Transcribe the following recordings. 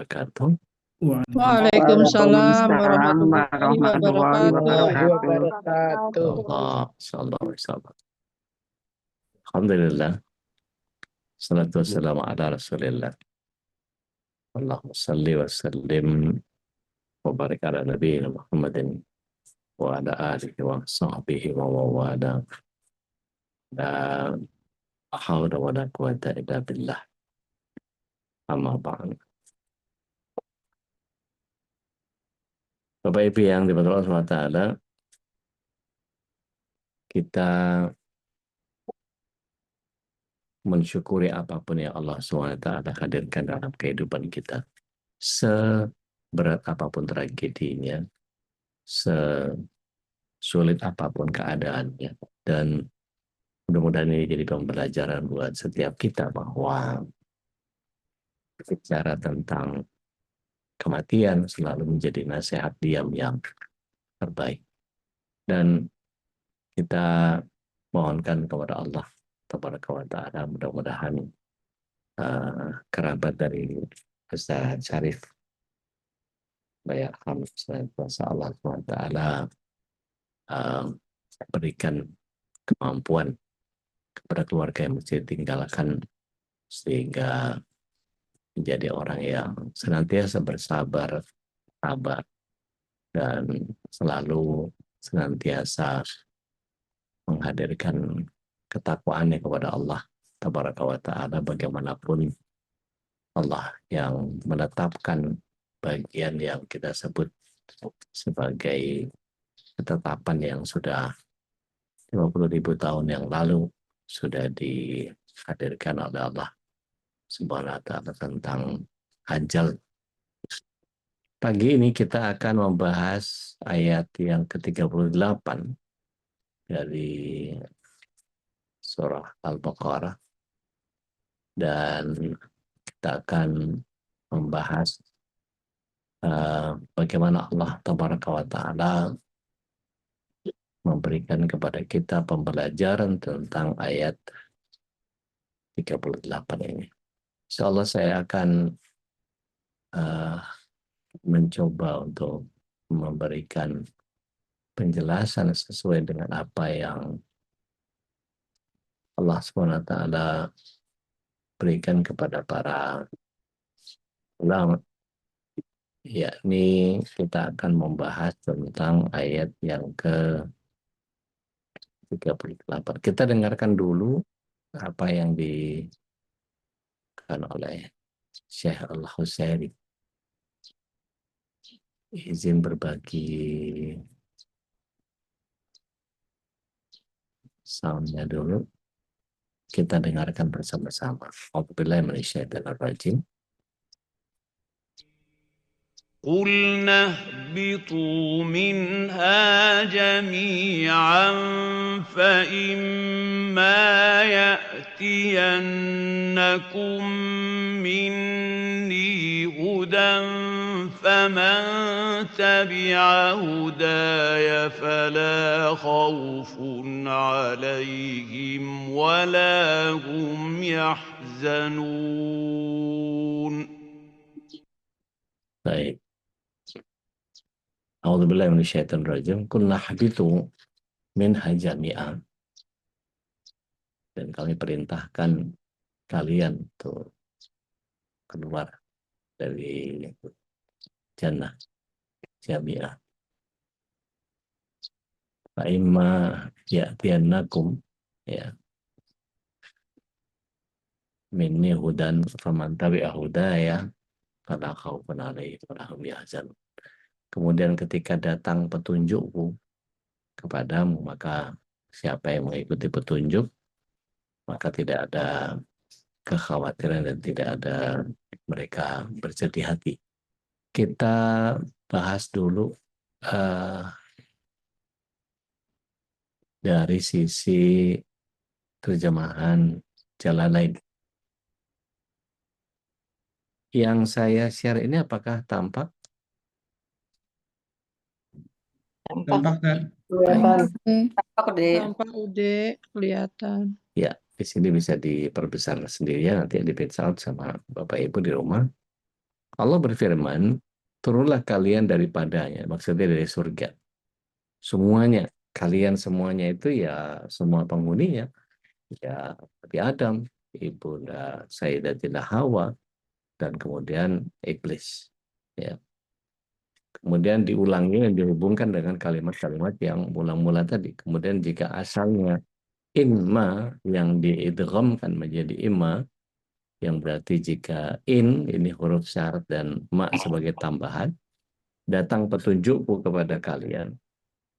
wabarakatuh. Waalaikumsalam warahmatullahi wabarakatuh. Insyaallah. Alhamdulillah. Salatu wassalamu ala Rasulillah. Allahumma salli wa sallim wa barik ala nabiyina Muhammadin wa ala alihi wa sahbihi wa wala. La haula wa la quwata illa billah. Amma ba'd. Bapak Ibu yang dibentuk Allah SWT, kita mensyukuri apapun yang Allah SWT hadirkan dalam kehidupan kita. Seberat apapun tragedinya, sesulit apapun keadaannya. Dan mudah-mudahan ini jadi pembelajaran buat setiap kita bahwa bicara tentang kematian selalu menjadi nasihat diam yang terbaik. Dan kita mohonkan kepada Allah Tabaraka wa Ta'ala, mudah-mudahan kerabat dari Ustaz Syarif Bayat Hamid kuasa Allah SWT berikan kemampuan kepada keluarga yang mesti ditinggalkan sehingga menjadi orang yang senantiasa bersabar, sabar, dan selalu senantiasa menghadirkan ketakwaannya kepada Allah Tabaraka wa Ta'ala, bagaimanapun Allah yang menetapkan bagian yang kita sebut sebagai ketetapan yang sudah 50.000 tahun yang lalu sudah dihadirkan oleh Allah Subhanahu wa Ta'ala tentang ajal. Pagi ini kita akan membahas ayat yang ke-38 dari surah Al-Baqarah, dan kita akan membahas bagaimana Allah Tabaraka wa Ta'ala memberikan kepada kita pembelajaran tentang ayat 38 ini. Insyaallah saya akan mencoba untuk memberikan penjelasan sesuai dengan apa yang Allah SWT berikan kepada para ulama. Yakni kita akan membahas tentang ayat yang ke-38. Kita dengarkan dulu apa yang dikatakan oleh Syekh Al-Husairi. Izin berbagi soundnya dulu. Kita dengarkan bersama-sama. A'udzubillahi minasyaitonir rajim. قُلْنَا اهْبِطُوا مِنْهَا جَمِيعًا فَإِمَّا يَأْتِيَنَّكُم مِّنِّي هُدًى فَمَن تَبِعَ هُدَايَ فَلَا خَوْفٌ عَلَيْهِمْ وَلَا هُمْ يَحْزَنُونَ. Baik. A'udzubillahi minasyaitonir rajim. Qulna habitu minha jami'an. Dan kami perintahkan kalian untuk keluar dari jannah jami'ah. Fa imma ya'tiyannakum ya minni hudan faman tabi'a hudaya fala khaufun 'alaihim wa la hum yahzanun. Kemudian ketika datang petunjukku kepadamu, maka siapa yang mengikuti petunjuk, maka tidak ada kekhawatiran dan tidak ada mereka bersedih hati. Kita bahas dulu dari sisi terjemahan Jalalain. Yang saya share ini apakah tampak? Tampak udah kelihatan. Ya, di sini bisa diperbesar sendiri ya, nanti di print out sama Bapak Ibu di rumah. Allah berfirman, turunlah kalian daripadanya, maksudnya dari surga. Semuanya, kalian semuanya itu ya semua penghuninya, ya Nabi Adam, Ibunda Sayyidatina Hawa, dan kemudian iblis. Ya. Kemudian diulangi dan dihubungkan dengan kalimat-kalimat yang mula-mula tadi. Kemudian jika asalnya inma yang diidghamkan menjadi imma, yang berarti jika in ini huruf syarat dan ma sebagai tambahan, datang petunjukku kepada kalian.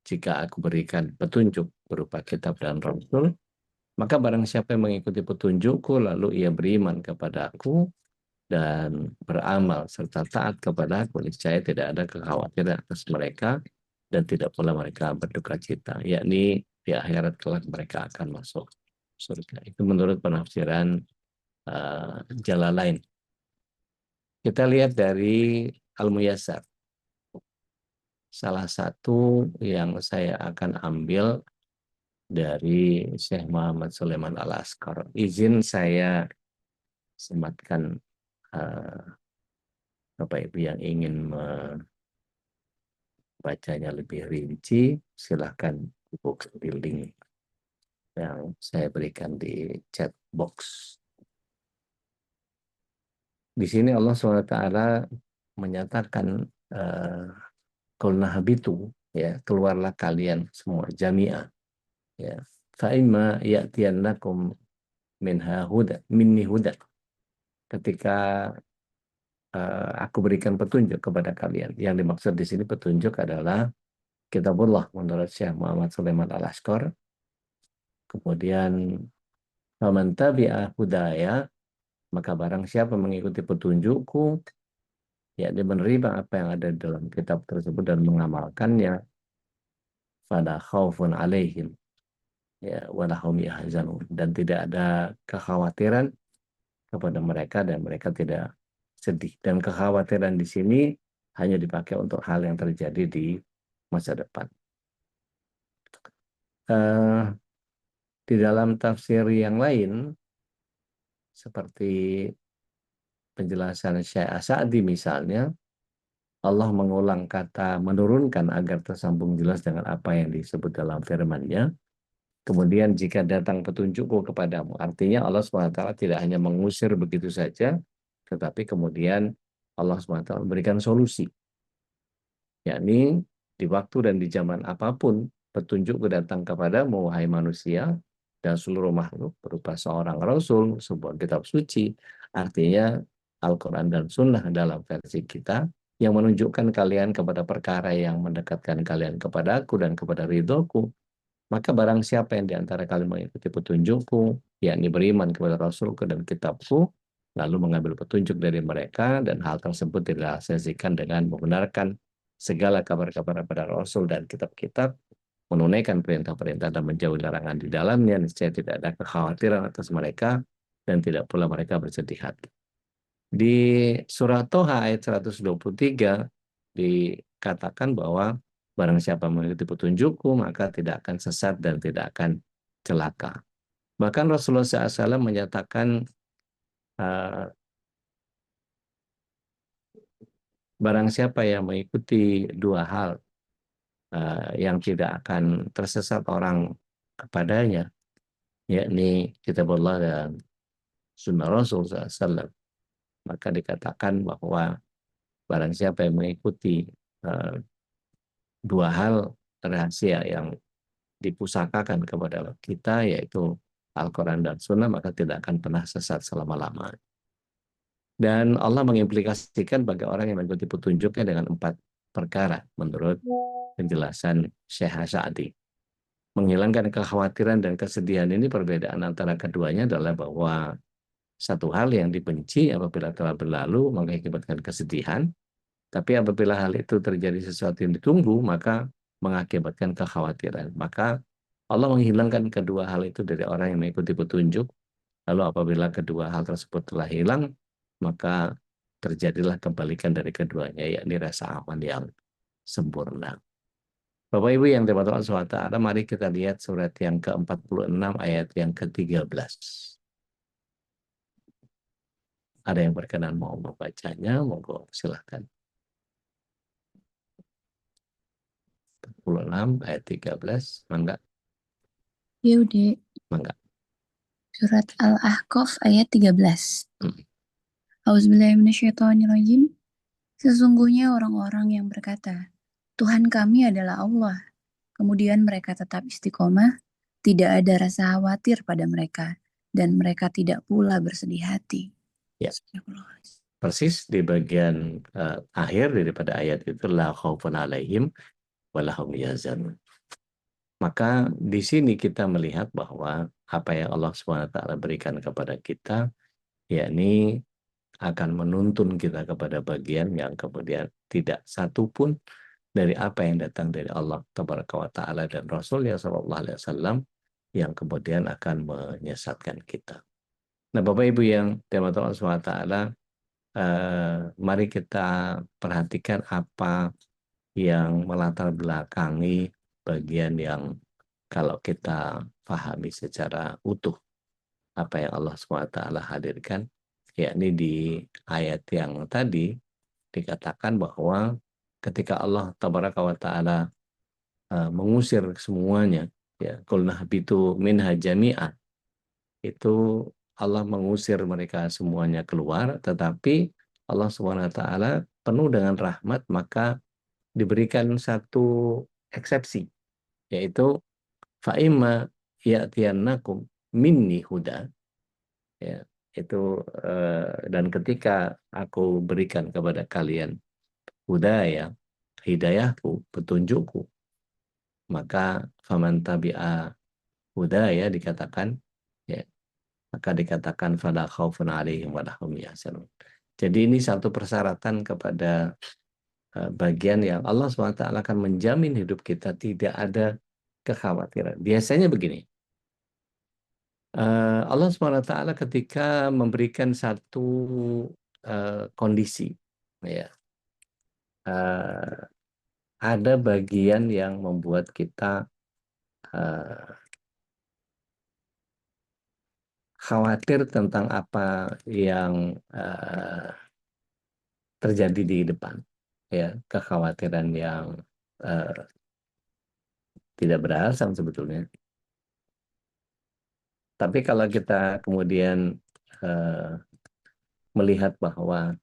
Jika aku berikan petunjuk berupa kitab dan rasul, maka barang siapa yang mengikuti petunjukku lalu ia beriman kepada aku dan beramal serta taat kepada aku, niscaya tidak ada kekhawatiran atas mereka dan tidak pula mereka berduka cita, yakni di akhirat kelak mereka akan masuk surga. Itu menurut penafsiran Jalalain. Kita lihat dari Al-Muyassar. Salah satu yang saya akan ambil dari Syekh Muhammad Sulaiman Al-Askar. Izin saya sematkan Bapak Ibu yang ingin membacanya lebih rinci, silahkan buka di link yang saya berikan di chat box. Di sini Allah SWT menyatakan qulna habitu, ya, keluarlah kalian semua jami'ah, ya. Fa imma ya'tiyannakum minha huda minni huda. Ketika aku berikan petunjuk kepada kalian. Yang dimaksud di sini petunjuk adalah kitabullah menurut Syekh Muhammad Sulaiman Al-Askar. Kemudian faman tabi'a hudaya, maka barang siapa mengikuti petunjukku, yakni menerima apa yang ada di dalam kitab tersebut dan mengamalkannya, fala khaufun alaihim, ya walahum yahzanun, dan tidak ada kekhawatiran kepada mereka dan mereka tidak sedih. Dan kekhawatiran di sini hanya dipakai untuk hal yang terjadi di masa depan. Di dalam tafsir yang lain, seperti penjelasan Syekh As-Sa'di misalnya, Allah mengulang kata menurunkan agar tersambung jelas dengan apa yang disebut dalam firman-Nya. Kemudian jika datang petunjukku kepadamu, artinya Allah SWT tidak hanya mengusir begitu saja, tetapi kemudian Allah SWT memberikan solusi. Yakni di waktu dan di zaman apapun, petunjuk datang kepadamu, wahai manusia, dan seluruh makhluk, berupa seorang Rasul, sebuah kitab suci, artinya Al-Quran dan Sunnah dalam versi kita, yang menunjukkan kalian kepada perkara yang mendekatkan kalian kepada aku dan kepada ridhoku. Maka barang siapa yang diantara kalian mengikuti petunjukku, yakni beriman kepada Rasulku dan kitabku, lalu mengambil petunjuk dari mereka, dan hal tersebut direalisasikan dengan membenarkan segala kabar-kabar pada Rasul dan kitab-kitab, menunaikan perintah-perintah dan menjauhi larangan di dalamnya, niscaya tidak ada kekhawatiran atas mereka dan tidak pula mereka bersedih hati. Di surah Toha ayat 123 dikatakan bahwa barang siapa mengikuti petunjukku maka tidak akan sesat dan tidak akan celaka. Bahkan Rasulullah SAW menyatakan barang siapa yang mengikuti dua hal yang tidak akan tersesat orang kepadanya, yakni kitabullah dan sunnah Rasul SAW, maka dikatakan bahwa barang siapa yang mengikuti dua hal rahasia yang dipusakakan kepada kita, yaitu Al-Quran dan Sunnah, maka tidak akan pernah sesat selama-lamanya. Dan Allah mengimplikasikan bagi orang yang mengikuti petunjuknya dengan 4 perkara menurut penjelasan Syekh As-Sa'di. Menghilangkan kekhawatiran dan kesedihan ini, perbedaan antara keduanya adalah bahwa satu hal yang dibenci apabila telah berlalu mengakibatkan kesedihan, tapi apabila hal itu terjadi sesuatu yang ditunggu maka mengakibatkan kekhawatiran. Maka Allah menghilangkan kedua hal itu dari orang yang mengikuti petunjuk. Lalu apabila kedua hal tersebut telah hilang, maka terjadilah kebalikan dari keduanya, yakni rasa aman yang sempurna. Bapak Ibu yang dirahmati Allah SWT, mari kita lihat surat yang ke-46 ayat yang ke-13. Ada yang berkenan mau membacanya, monggo silahkan. 46 ayat 13, mangga, Ya udah, mangga. surat Al-Ahqaf ayat 13. Hmm. Auzubillahiminasyaitonirrajim. Sesungguhnya orang-orang yang berkata, Tuhan kami adalah Allah. Kemudian mereka tetap istiqomah, tidak ada rasa khawatir pada mereka, dan mereka tidak pula bersedih hati. Ya. Astagfirullahaladzim. Persis di bagian akhir daripada ayat itu, la khaufun alaihim walahum yahzanun. Maka di sini kita melihat bahwa apa yang Allah SWT berikan kepada kita, yakni akan menuntun kita kepada bagian yang kemudian tidak satu pun dari apa yang datang dari Allah Tabaraka wa Ta'ala dan Rasulnya SAW yang kemudian akan menyesatkan kita. Nah, Bapak Ibu yang dirahmati Allah SWT, mari kita perhatikan apa yang melatar belakangi bagian yang kalau kita pahami secara utuh apa yang Allah SWT hadirkan, yakni di ayat yang tadi dikatakan bahwa ketika Allah Tabaraka wa Ta'ala mengusir semuanya, ya, qul nahbitu minha jami'an, itu Allah mengusir mereka semuanya keluar, tetapi Allah SWT penuh dengan rahmat, maka diberikan satu eksepsi, yaitu fa'imma ya'tiyannakum minni huda, ya, itu dan ketika aku berikan kepada kalian hudaya, hidayahku, petunjukku, maka faman tabi'a hudaya dikatakan, ya, maka dikatakan fala khaufun 'alaihim wa lahum yahzanun. Jadi ini satu persyaratan kepada bagian yang Allah SWT akan menjamin hidup kita tidak ada kekhawatiran. Biasanya begini, Allah SWT ketika memberikan satu kondisi, ya, ada bagian yang membuat kita khawatir tentang apa yang terjadi di depan, ya, kekhawatiran yang tidak beralasan sebetulnya. Tapi kalau kita kemudian melihat bahwa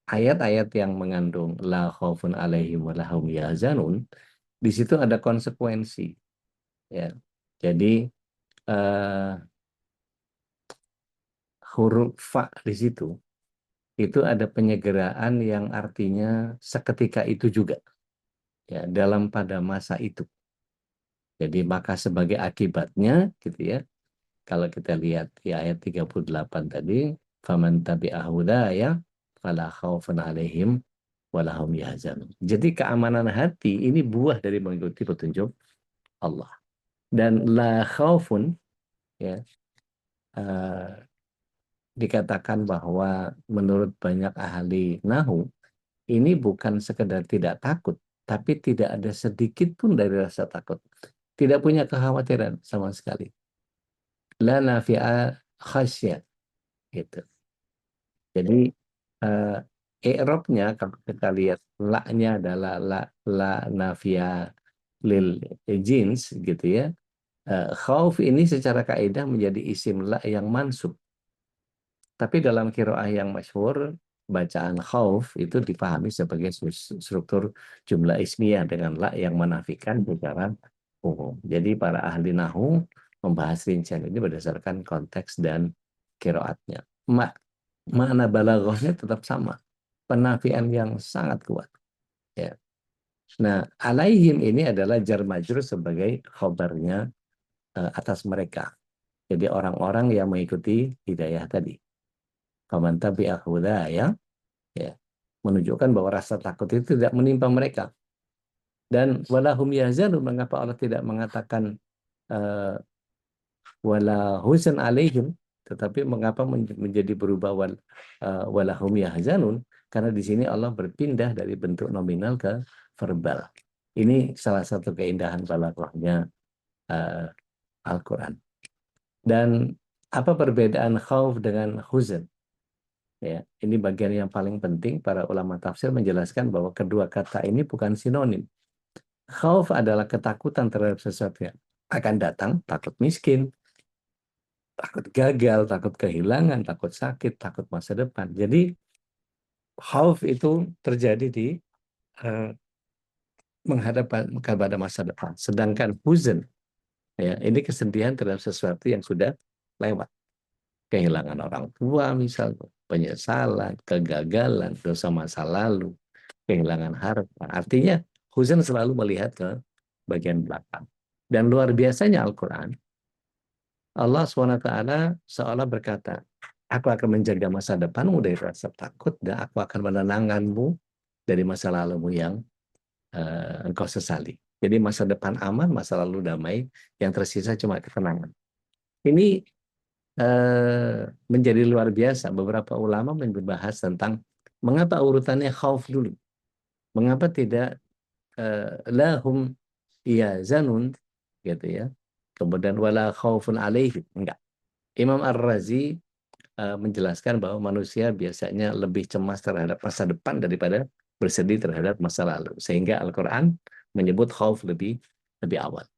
ayat-ayat yang mengandung la khaufun 'alaihim wa lahum yahzanun, di situ ada konsekuensi, ya. Jadi huruf fa di situ itu ada penyegeraan yang artinya seketika itu juga, ya, dalam pada masa itu. Jadi maka sebagai akibatnya gitu ya, kalau kita lihat di ayat 38 tadi, faman tabi'a hudaya fala khaufun 'alaihim wa lahum yahzanun. Jadi keamanan hati ini buah dari mengikuti petunjuk Allah. Dan la khaufun, ya, dikatakan bahwa menurut banyak ahli nahu ini bukan sekedar tidak takut, tapi tidak ada sedikit pun dari rasa takut. Tidak punya kekhawatiran sama sekali. La nafi'a khasyah, gitu. Jadi i'rabnya kalau kita lihat la-nya adalah la nafi'a lil jins, gitu ya. Khauf ini secara kaidah menjadi isim la yang mansub. Tapi dalam qiraah yang masyhur, bacaan khauf itu dipahami sebagai struktur jumlah ismiyah dengan la yang menafikan secara umum. Jadi para ahli nahu membahas rincian ini berdasarkan konteks dan qiraatnya. Makna balaghahnya tetap sama, penafian yang sangat kuat, ya. Nah, alaihim ini adalah jar majrur sebagai khabarnya atas mereka. Jadi orang-orang yang mengikuti hidayah tadi. Faman tabi'a hudaya, ya, menunjukkan bahwa rasa takut itu tidak menimpa mereka. Dan walahum yahzanun, mengapa Allah tidak mengatakan wala huzan alaihim, tetapi mengapa menjadi berubah walahum yahzanun? Karena di sini Allah berpindah dari bentuk nominal ke verbal. Ini salah satu keindahan balaghahnya Al-Quran. Dan apa perbedaan khauf dengan huzan? Ya, ini bagian yang paling penting. Para ulama tafsir menjelaskan bahwa kedua kata ini bukan sinonim. Khauf adalah ketakutan terhadap sesuatu yang akan datang, takut miskin, takut gagal, takut kehilangan, takut sakit, takut masa depan. Jadi khauf itu terjadi di eh, menghadap kepada masa depan. Sedangkan huzn, ya, ini kesedihan terhadap sesuatu yang sudah lewat. Kehilangan orang tua misalnya, penyesalan, kegagalan, dosa masa lalu, kehilangan harta. Artinya huzn selalu melihat ke bagian belakang. Dan luar biasanya Al-Quran, Allah SWT seolah berkata, aku akan menjaga masa depanmu dari rasa takut dan aku akan menenangkanmu dari masa lalumu yang engkau sesali. Jadi masa depan aman, masa lalu damai, yang tersisa cuma ketenangan. Ini menjadi luar biasa. Beberapa ulama membahas tentang mengapa urutannya khauf dulu. Mengapa tidak lahum zanun gitu ya. Kemudian wala khaufun alaihim. Enggak. Imam Ar-Razi menjelaskan bahwa manusia biasanya lebih cemas terhadap masa depan daripada bersedih terhadap masa lalu. Sehingga Al-Quran menyebut khauf lebih awal.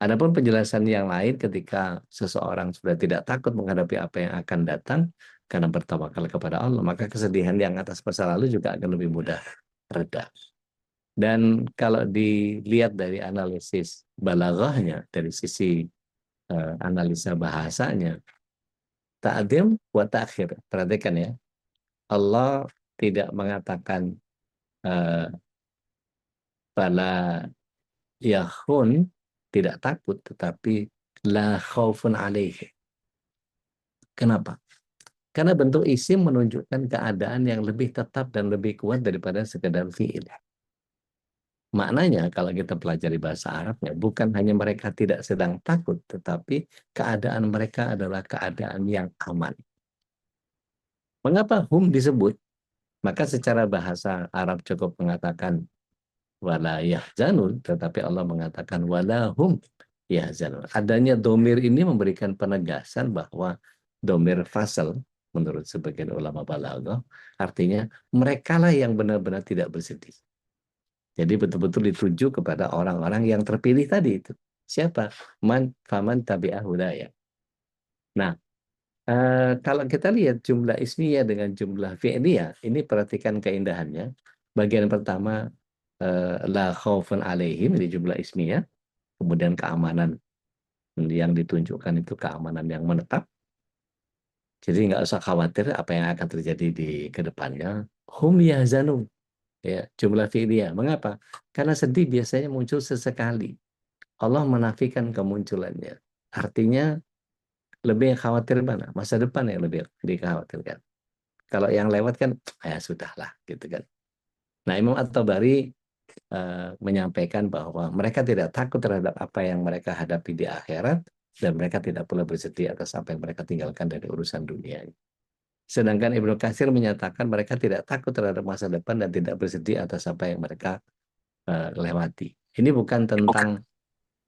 Adapun penjelasan yang lain ketika seseorang sudah tidak takut menghadapi apa yang akan datang karena bertawakal kepada Allah, maka kesedihan yang atas masa lalu juga akan lebih mudah reda. Dan kalau dilihat dari analisis balaghahnya, dari sisi analisa bahasanya, ta'dim wa ta'khir. Perhatikan ya, Allah tidak mengatakan bala yakhun, tidak takut, tetapi la khaufun alaihi. Kenapa? Karena bentuk isim menunjukkan keadaan yang lebih tetap dan lebih kuat daripada sekedar fi'il. Maknanya kalau kita pelajari bahasa Arabnya, bukan hanya mereka tidak sedang takut, tetapi keadaan mereka adalah keadaan yang aman. Mengapa hum disebut? Maka secara bahasa Arab cukup mengatakan wala yahzanun, tetapi Allah mengatakan wala hum yahzanun. Adanya domir ini memberikan penegasan bahwa domir fasal, menurut sebagian ulama balaghah, artinya merekalah yang benar-benar tidak bersedih. Jadi betul-betul dituju kepada orang-orang yang terpilih tadi itu. Siapa? Faman tabi'ah hudaya. Nah, kalau kita lihat jumlah ismiyah dengan jumlah fi'liyah, ini perhatikan keindahannya. Bagian pertama, la khaufun alaihim, ini jumlah ismiyah. Kemudian keamanan yang ditunjukkan itu keamanan yang menetap. Jadi nggak usah khawatir apa yang akan terjadi di kedepannya. Hum yahzanun. Ya, jumlah fi'liyah. Mengapa? Karena sedih biasanya muncul sesekali. Allah menafikan kemunculannya. Artinya lebih khawatir mana? Masa depan yang lebih dikhawatirkan. Kalau yang lewat kan, ya sudahlah, gitu kan. Nah, Imam At-Tabari menyampaikan bahwa mereka tidak takut terhadap apa yang mereka hadapi di akhirat, dan mereka tidak pula bersedih atas apa yang mereka tinggalkan dari urusan dunia. Sedangkan Ibnu Katsir menyatakan mereka tidak takut terhadap masa depan dan tidak bersedih atas apa yang mereka lewati. Ini bukan tentang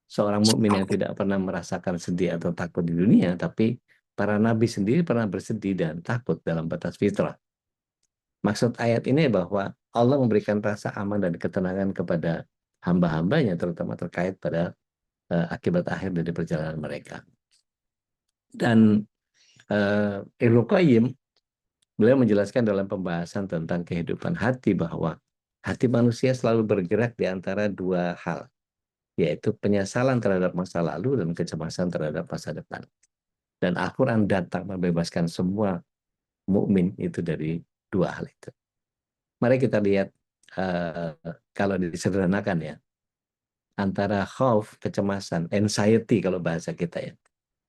seorang mukmin yang tidak pernah merasakan sedih atau takut di dunia, tapi para nabi sendiri pernah bersedih dan takut dalam batas fitrah. Maksud ayat ini bahwa Allah memberikan rasa aman dan ketenangan kepada hamba-hambanya, terutama terkait pada akibat akhir dari perjalanan mereka. Dan Ibnu Qayyim, beliau menjelaskan dalam pembahasan tentang kehidupan hati bahwa hati manusia selalu bergerak di antara dua hal, yaitu penyesalan terhadap masa lalu dan kecemasan terhadap masa depan. Dan Al-Quran datang membebaskan semua mukmin itu dari dua hal itu. Mari kita lihat kalau disederhanakan ya, antara khauf, kecemasan, anxiety kalau bahasa kita ya,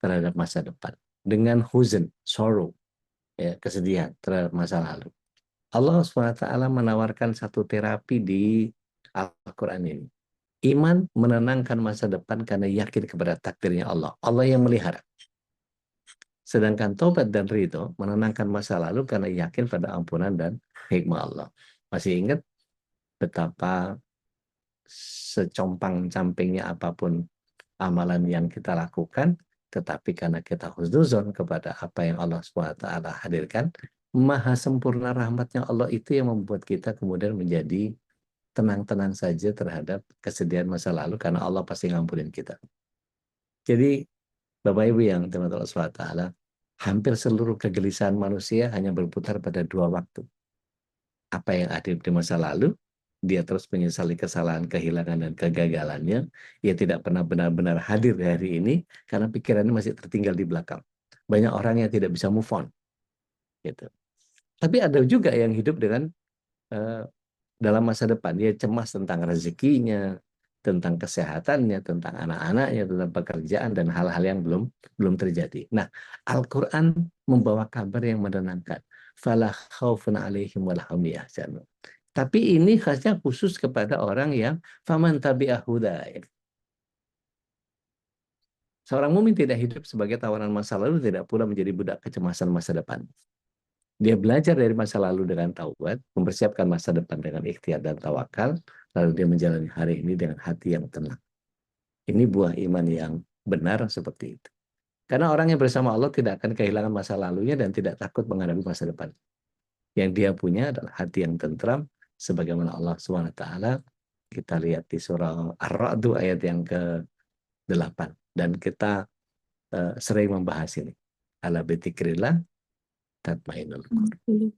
terhadap masa depan, dengan huzn, sorrow, ya, kesedihan terhadap masa lalu. Allah SWT menawarkan satu terapi di Al-Quran ini. Iman menenangkan masa depan karena yakin kepada takdirnya Allah. Allah yang melihara. Sedangkan taubat dan ridho menenangkan masa lalu karena yakin pada ampunan dan hikmah Allah. Masih ingat betapa secompang-campingnya apapun amalan yang kita lakukan, tetapi karena kita husnuzon kepada apa yang Allah SWT hadirkan, maha sempurna rahmatnya Allah itu yang membuat kita kemudian menjadi tenang-tenang saja terhadap kesedihan masa lalu karena Allah pasti ngampunin kita. Jadi Bapak Ibu yang teman-teman Allah SWT, hampir seluruh kegelisahan manusia hanya berputar pada dua waktu. Apa yang ada di masa lalu, dia terus menyesali kesalahan, kehilangan, dan kegagalannya. Ia tidak pernah benar-benar hadir di hari ini karena pikirannya masih tertinggal di belakang. Banyak orang yang tidak bisa move on. Gitu. Tapi ada juga yang hidup dengan dalam masa depan. Dia cemas tentang rezekinya, tentang kesehatannya, tentang anak-anaknya, tentang pekerjaan, dan hal-hal yang belum terjadi. Nah, Al-Quran membawa kabar yang menenangkan. Fala khaufun alaihim walahum yahzanun. Tapi ini khasnya khusus kepada orang yang faman tabi'ah hudaya. Seorang mukmin tidak hidup sebagai tawanan masa lalu, tidak pula menjadi budak kecemasan masa depan. Dia belajar dari masa lalu dengan taubat, mempersiapkan masa depan dengan ikhtiar dan tawakal, lalu dia menjalani hari ini dengan hati yang tenang. Ini buah iman yang benar seperti itu. Karena orang yang bersama Allah tidak akan kehilangan masa lalunya dan tidak takut menghadapi masa depan. Yang dia punya adalah hati yang tentram, sebagaimana Allah SWT kita lihat di surah Ar-Ra'd ayat yang ke-8. Dan kita sering membahas ini. Ala bidzikrillah tatma'innul qulub.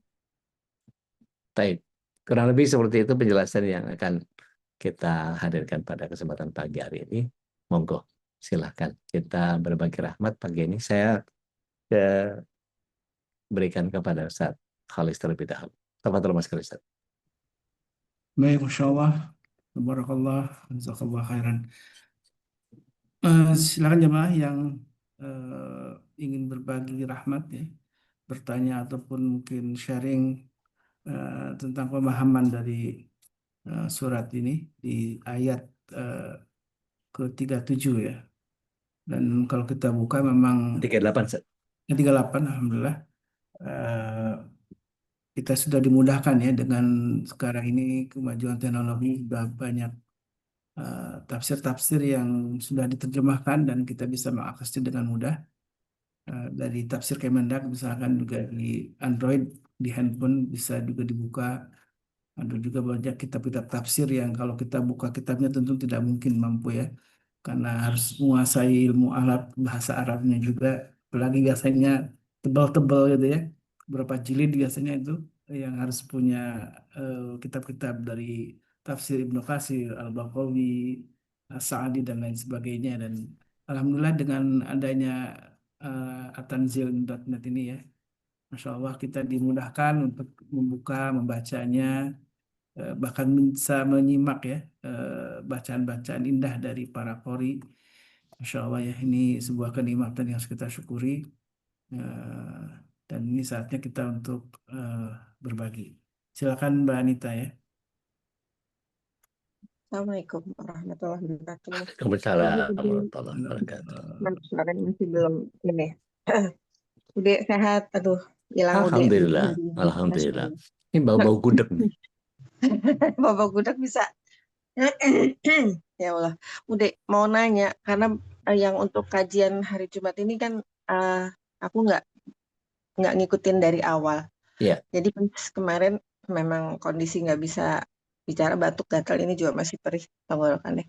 Baik, kurang lebih seperti itu penjelasan yang akan kita hadirkan pada kesempatan pagi hari ini. Monggo, silahkan kita berbagi rahmat pagi ini. Saya berikan kepada Ustaz Khalis terlebih dahulu. Tafadhol Mas Khalis. Baik, Masya Allah. Tabarakallah. Jazakallah khairan. Silakan jemaah yang ingin berbagi rahmat ya, bertanya ataupun mungkin sharing tentang pemahaman dari surat ini di ayat ke-37 ya. Dan kalau kita buka memang 38, Ustaz. 38, alhamdulillah. Kita sudah dimudahkan ya dengan sekarang ini kemajuan teknologi, sudah banyak tafsir-tafsir yang sudah diterjemahkan dan kita bisa mengaksesnya dengan mudah. Dari tafsir Kemendak misalkan juga di Android, di handphone bisa juga dibuka. Ada juga banyak kitab-kitab tafsir yang kalau kita buka kitabnya tentu tidak mungkin mampu ya, karena harus menguasai ilmu Arab, bahasa Arabnya juga, apalagi biasanya tebal-tebal gitu ya, berapa jilid biasanya itu yang harus punya kitab-kitab dari tafsir Ibnu Katsir, Al-Baghawi, As-Sa'di dan lain sebagainya. Dan alhamdulillah dengan adanya atanzil.net ini ya, Masya Allah kita dimudahkan untuk membuka, membacanya, bahkan bisa menyimak ya bacaan-bacaan indah dari para qori. Masya Allah ya, ini sebuah kenikmatan yang harus kita syukuri. Dan ini saatnya kita untuk berbagi. Silakan Mbak Anita ya. Assalamualaikum warahmatullahi wabarakatuh. Waalaikumsalam warahmatullahi wabarakatuh. Suara masih belum ini. Udah sehat, aduh, hilang udah. Alhamdulillah, alhamdulillah. Ini bau-bau gudeg nih. Bapak Gudak bisa. Ya Allah, udah mau nanya karena yang untuk kajian hari Jumat ini kan aku nggak ngikutin dari awal. Iya. Jadi kemarin memang kondisi nggak bisa bicara, batuk gatal, ini juga masih perih tenggorokannya.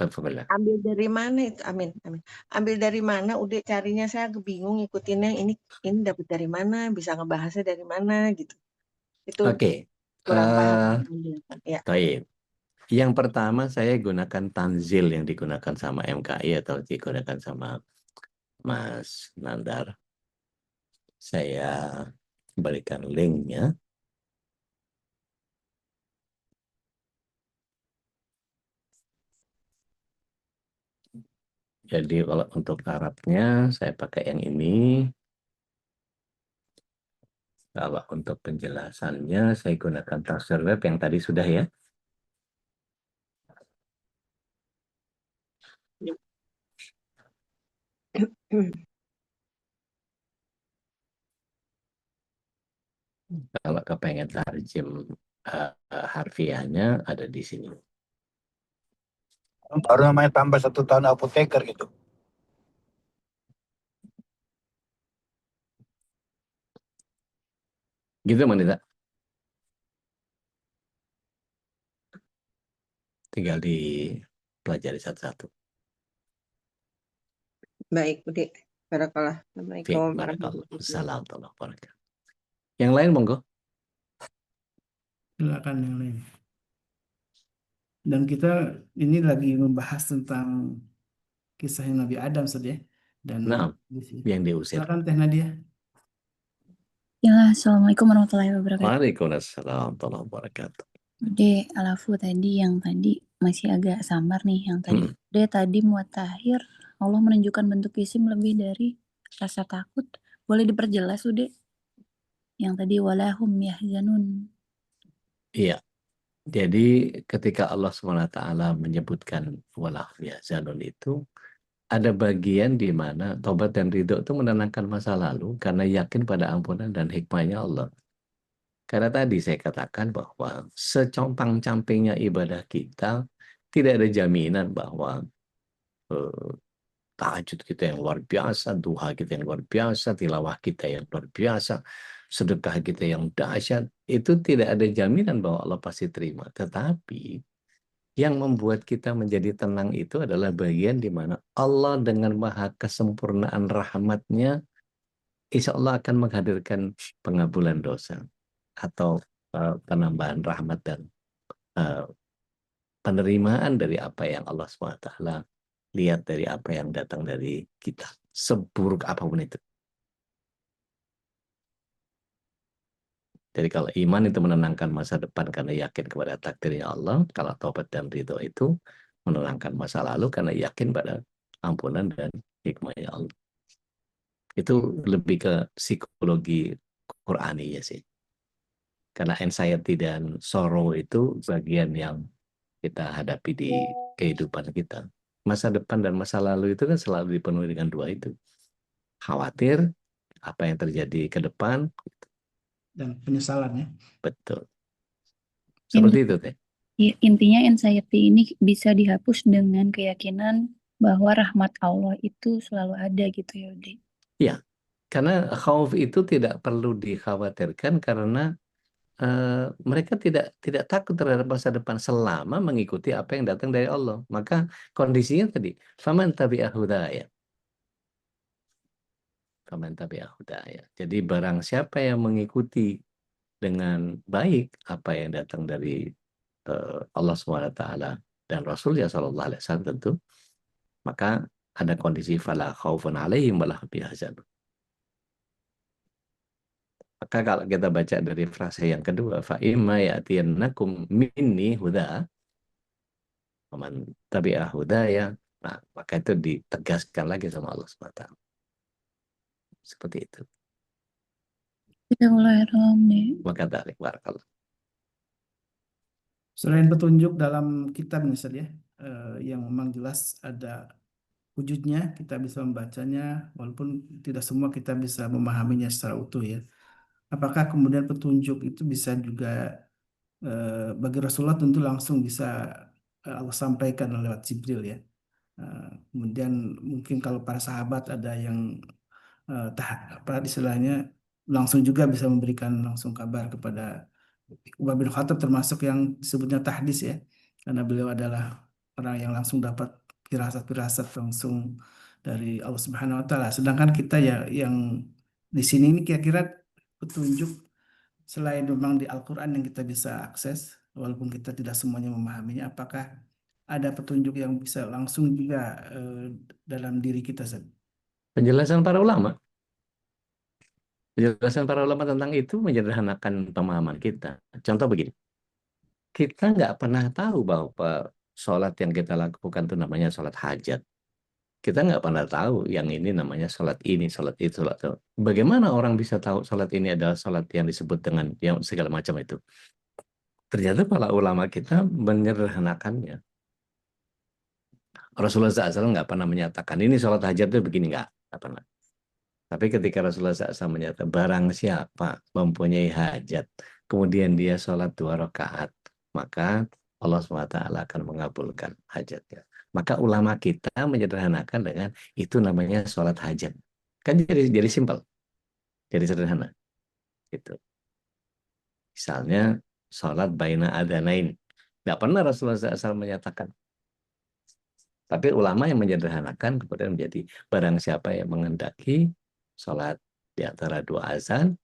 Alhamdulillah. Ambil dari mana itu? Amin, amin. Ambil dari mana? Udah carinya saya bingung ngikutinnya. Ini dapat dari mana? Bisa ngebahasnya dari mana gitu? Itu Oke. kurang paham. Ya. Baik. Yang pertama saya gunakan tanzil yang digunakan sama MKI atau digunakan sama Mas Nandar. Saya berikan linknya. Jadi kalau untuk Arabnya saya pakai yang ini. Kalau untuk penjelasannya saya gunakan tafsir web yang tadi sudah ya. Kalau kepengen tarjem harfiahnya ada di sini. Baru namanya tambah 1 tahun apoteker gitu. Gitu Manita. Tinggal dipelajari satu-satu. Baik, Bude. Barakallah. Assalamualaikum Baik, warahmatullahi barakallah. wabarakatuh. Salam warahmatullahi wabarakatuh. Yang lain monggo. Silakan yang lain. Dan kita ini lagi membahas tentang kisah Nabi Adam saja dan Nah, yang diusir. silakan Teh Nadia. Ya, Assalamualaikum warahmatullahi wabarakatuh. Waalaikumsalam warahmatullahi wabarakatuh. Udah, alafu tadi yang tadi masih agak samar nih yang tadi. Udah tadi muatahir Allah menunjukkan bentuk isim lebih dari rasa takut. Boleh diperjelas udah? Yang tadi walahum yahzanun. Iya. Jadi ketika Allah SWT menyebutkan walahum yahzanun itu, ada bagian di mana tobat dan ridho itu menenangkan masa lalu karena yakin pada ampunan dan hikmahnya Allah. Karena tadi saya katakan bahwa secompang-campingnya ibadah kita, tidak ada jaminan bahwa tahajud kita yang luar biasa, duha kita yang luar biasa, tilawah kita yang luar biasa, sedekah kita yang dahsyat, itu tidak ada jaminan bahwa Allah pasti terima. Tetapi yang membuat kita menjadi tenang itu adalah bagian di mana Allah dengan maha kesempurnaan rahmatnya, insya Allah akan menghadirkan pengabulan dosa atau penambahan rahmat dan penerimaan dari apa yang Allah SWT lihat dari apa yang datang dari kita, seburuk apapun itu. Jadi kalau iman itu menenangkan masa depan karena yakin kepada takdirnya Allah, kalau taubat dan ridho itu menenangkan masa lalu karena yakin pada ampunan dan hikmahnya Allah. Itu lebih ke psikologi Qur'ani ya sih. Karena anxiety dan sorrow itu bagian yang kita hadapi di kehidupan kita. Masa depan dan masa lalu itu kan selalu dipenuhi dengan dua itu. Khawatir apa yang terjadi ke depan. Dan penyesalannya. Betul. Seperti itu, Teh. Intinya anxiety ini bisa dihapus dengan keyakinan bahwa rahmat Allah itu selalu ada gitu ya Ude. Ya, karena khauf itu tidak perlu dikhawatirkan karena mereka tidak takut terhadap masa depan selama mengikuti apa yang datang dari Allah. Maka kondisinya tadi, faman tabi'a hudaya. Faman tabi'a hudaya. Jadi barang siapa yang mengikuti dengan baik apa yang datang dari Allah SWT dan Rasulnya SAW tentu, maka ada kondisi fala khaufun alaihim wala hum yahzanun. Maka kalau kita baca dari frase yang kedua, fa imma ya'tiyannakum minni huda, faman tabi'a hudaya, nah, maka itu ditegaskan lagi sama Allah SWT. Seperti itu. Maka dari barakallah. Selain petunjuk dalam kitab misalnya, yang memang jelas ada wujudnya, kita bisa membacanya, walaupun tidak semua kita bisa memahaminya secara utuh ya. Apakah kemudian petunjuk itu bisa juga bagi Rasulullah tentu langsung bisa Allah sampaikan lewat Jibril ya. Kemudian mungkin kalau para sahabat ada yang apa istilahnya langsung juga bisa memberikan langsung kabar kepada Umar bin Khattab, termasuk yang disebutnya tahdis ya, karena beliau adalah orang yang langsung dapat firasat-firasat langsung dari Allah Subhanahu Wa Taala. Sedangkan kita ya yang di sini ini kira-kira petunjuk selain memang di Al-Quran yang kita bisa akses, walaupun kita tidak semuanya memahaminya, apakah ada petunjuk yang bisa langsung juga dalam diri kita sendiri? Penjelasan para ulama. Penjelasan para ulama tentang itu menyederhanakan pemahaman kita. Contoh begini, kita nggak pernah tahu bahwa sholat yang kita lakukan itu namanya sholat hajat. Kita nggak pernah tahu yang ini namanya sholat ini, sholat itu, sholat itu. Bagaimana orang bisa tahu sholat ini adalah sholat yang disebut dengan yang segala macam itu? Ternyata para ulama kita menyederhanakannya. Rasulullah SAW nggak pernah menyatakan ini sholat hajat itu begini, nggak pernah. Tapi ketika Rasulullah SAW menyatakan barang siapa mempunyai hajat, kemudian dia sholat 2 rakaat, maka Allah SWT akan mengabulkan hajatnya. Maka ulama kita menyederhanakan dengan itu namanya sholat hajat. Kan jadi simpel, jadi sederhana. Gitu. Misalnya sholat baina adanain. Nggak pernah Rasulullah SAW menyatakan. Tapi ulama yang menyederhanakan kemudian menjadi barang siapa yang menghendaki sholat di antara dua azan,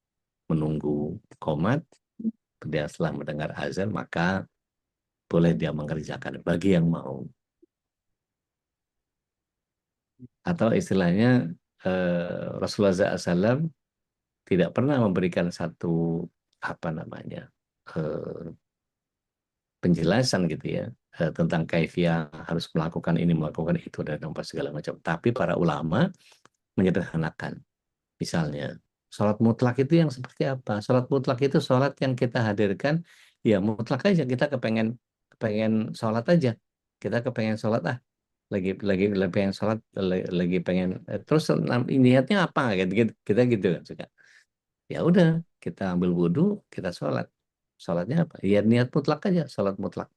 menunggu qomat, kemudian setelah mendengar azan maka boleh dia mengerjakan bagi yang mau. Atau istilahnya Rasulullah SAW tidak pernah memberikan satu penjelasan gitu ya tentang kaifiah harus melakukan ini melakukan itu dan apa segala macam. Tapi para ulama menyederhanakan. Misalnya sholat mutlak itu yang seperti apa? Sholat mutlak itu sholat yang kita hadirkan ya mutlak aja, kita kepengen sholat aja, kita kepengen sholat lagi pengen sholat lagi pengen terus niatnya apa gitu kita gitu kan suka. Ya udah kita ambil wudhu kita sholatnya apa ya niat mutlak aja sholat mutlak.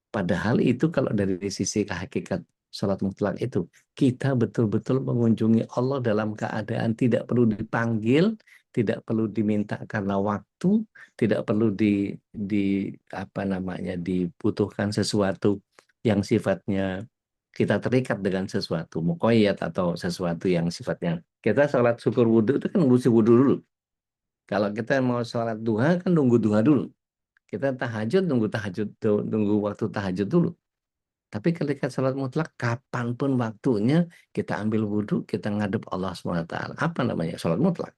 Padahal itu kalau dari sisi hakikat sholat mutlak itu kita betul-betul mengunjungi Allah dalam keadaan tidak perlu dipanggil, tidak perlu diminta karena waktu, tidak perlu dibutuhkan sesuatu yang sifatnya kita terikat dengan sesuatu muqayyad atau sesuatu yang sifatnya kita sholat syukur wudhu itu kan mesti wudhu dulu. Kalau kita mau sholat duha kan nunggu duha dulu. Kita tahajud nunggu waktu tahajud dulu. Tapi ketika sholat mutlak kapanpun waktunya kita ambil wudhu kita ngadep Allah SWT. Apa namanya sholat mutlak?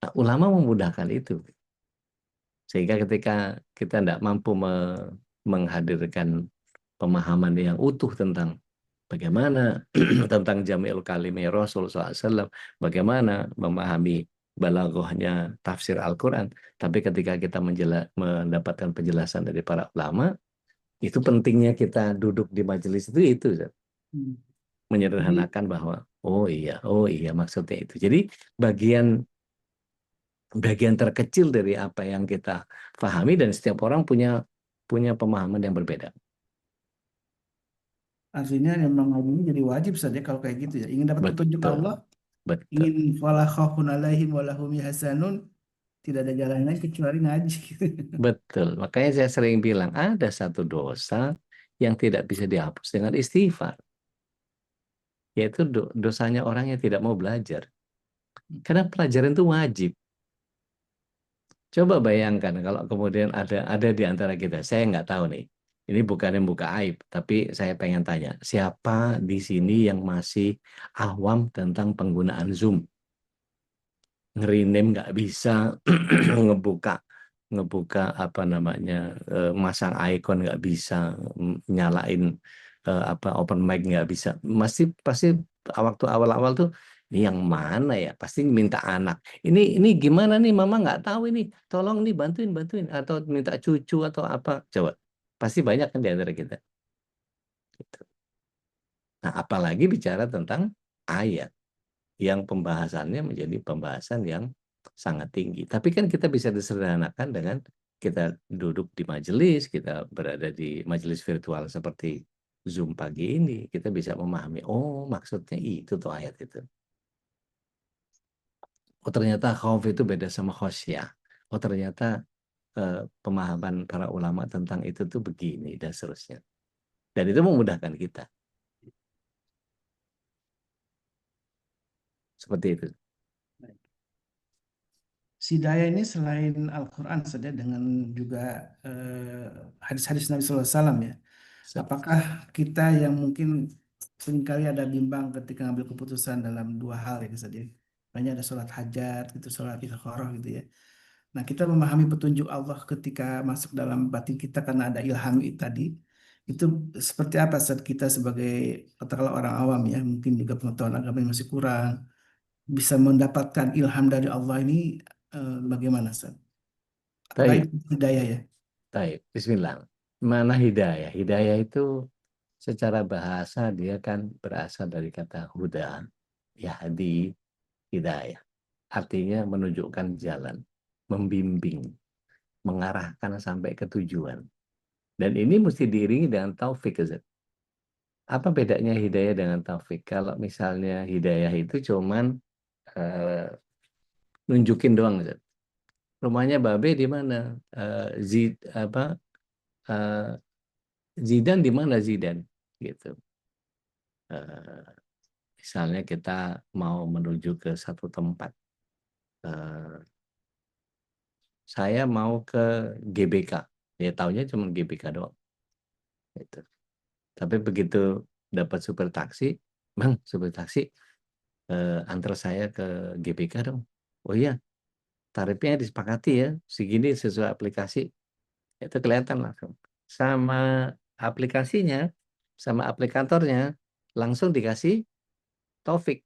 Nah, ulama memudahkan itu. Sehingga ketika kita tidak mampu menghadirkan pemahaman yang utuh tentang bagaimana tentang Jami'ul Kalimi Rasulullah SAW, bagaimana memahami balaghahnya tafsir Al-Quran. Tapi ketika kita mendapatkan penjelasan dari para ulama, itu pentingnya kita duduk di majelis itu menyederhanakan bahwa oh iya maksudnya itu. Jadi bagian terkecil dari apa yang kita pahami dan setiap orang punya pemahaman yang berbeda. Artinya memang ngajinya jadi wajib saja kalau kayak gitu ya. Ingin dapat petunjuk Betul. Allah, Betul. ingin wala khaufun alaihim wala hum yahzanun, tidak ada jalan lain kecuali ngaji. Betul. Makanya saya sering bilang ada satu dosa yang tidak bisa dihapus dengan istighfar. Yaitu dosanya orang yang tidak mau belajar. Karena pelajaran itu wajib. Coba bayangkan kalau kemudian ada di antara kita, saya nggak tahu nih, ini bukan yang buka aib, tapi saya pengen tanya, siapa di sini yang masih awam tentang penggunaan Zoom? Ngerename nggak bisa, ngebuka masang icon nggak bisa, nyalain open mic nggak bisa. Pasti waktu awal-awal tuh ini yang mana ya? Pasti minta anak. Ini gimana nih? Mama nggak tahu ini. Tolong nih bantuin atau minta cucu atau apa? Coba. Pasti banyak kan di antara kita. Gitu. Nah, apalagi bicara tentang ayat yang pembahasannya menjadi pembahasan yang sangat tinggi. Tapi kan kita bisa disederhanakan dengan kita duduk di majelis, kita berada di majelis virtual seperti Zoom pagi ini, kita bisa memahami, oh maksudnya itu tuh ayat itu. Oh ternyata khauf itu beda sama khosyah. Oh ternyata pemahaman para ulama tentang itu tuh begini dan seterusnya. Dan itu memudahkan kita. Seperti itu. Hidayah ini selain Al-Quran saja dengan juga hadis-hadis Nabi SAW ya. Apakah kita yang mungkin seringkali ada bimbang ketika ngambil keputusan dalam dua hal ya saja. Banyak ada sholat hajat, gitu, sholat istikharah gitu ya. Nah kita memahami petunjuk Allah ketika masuk dalam batin kita karena ada ilham itu tadi. Itu seperti apa saat kita sebagai katakanlah orang awam ya, mungkin juga pengetahuan agama yang masih kurang, bisa mendapatkan ilham dari Allah ini bagaimana Ustaz? Apakah Baik, itu hidayah ya? baik. Bismillah. Mana hidayah? Hidayah itu secara bahasa dia kan berasal dari kata huda, yahdi, hidayah. Artinya menunjukkan jalan, membimbing, mengarahkan sampai ke tujuan. Dan ini mesti diiringi dengan taufik, Ustaz. Apa bedanya hidayah dengan taufik? Kalau misalnya hidayah itu cuman nunjukin doang, Ustaz. Rumahnya Babe di mana? Zidan di mana Zidan? Gitu. Misalnya kita mau menuju ke satu tempat. Saya mau ke GBK. Ya taunya cuma GBK doang. Gitu. Tapi begitu dapat supir taksi, Bang, supir taksi, antar saya ke GBK dong. Oh iya, tarifnya disepakati ya, segini sesuai aplikasi. Itu kelihatan langsung. Sama aplikasinya, sama aplikatornya, langsung dikasih Taufik.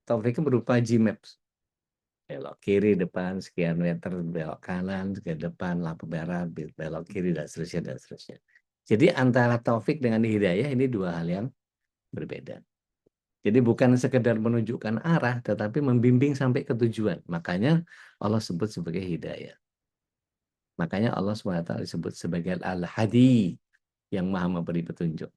Taufiknya berupa Gmaps. Belok kiri depan sekian meter, belok kanan sekian depan, lampu merah, belok kiri, dan seterusnya, dan seterusnya. Jadi antara Taufik dengan hidayah ini dua hal yang berbeda. Jadi bukan sekedar menunjukkan arah, tetapi membimbing sampai ke tujuan. Makanya Allah sebut sebagai hidayah. Makanya Allah SWT disebut sebagai Al-Hadi, yang maha memberi petunjuk.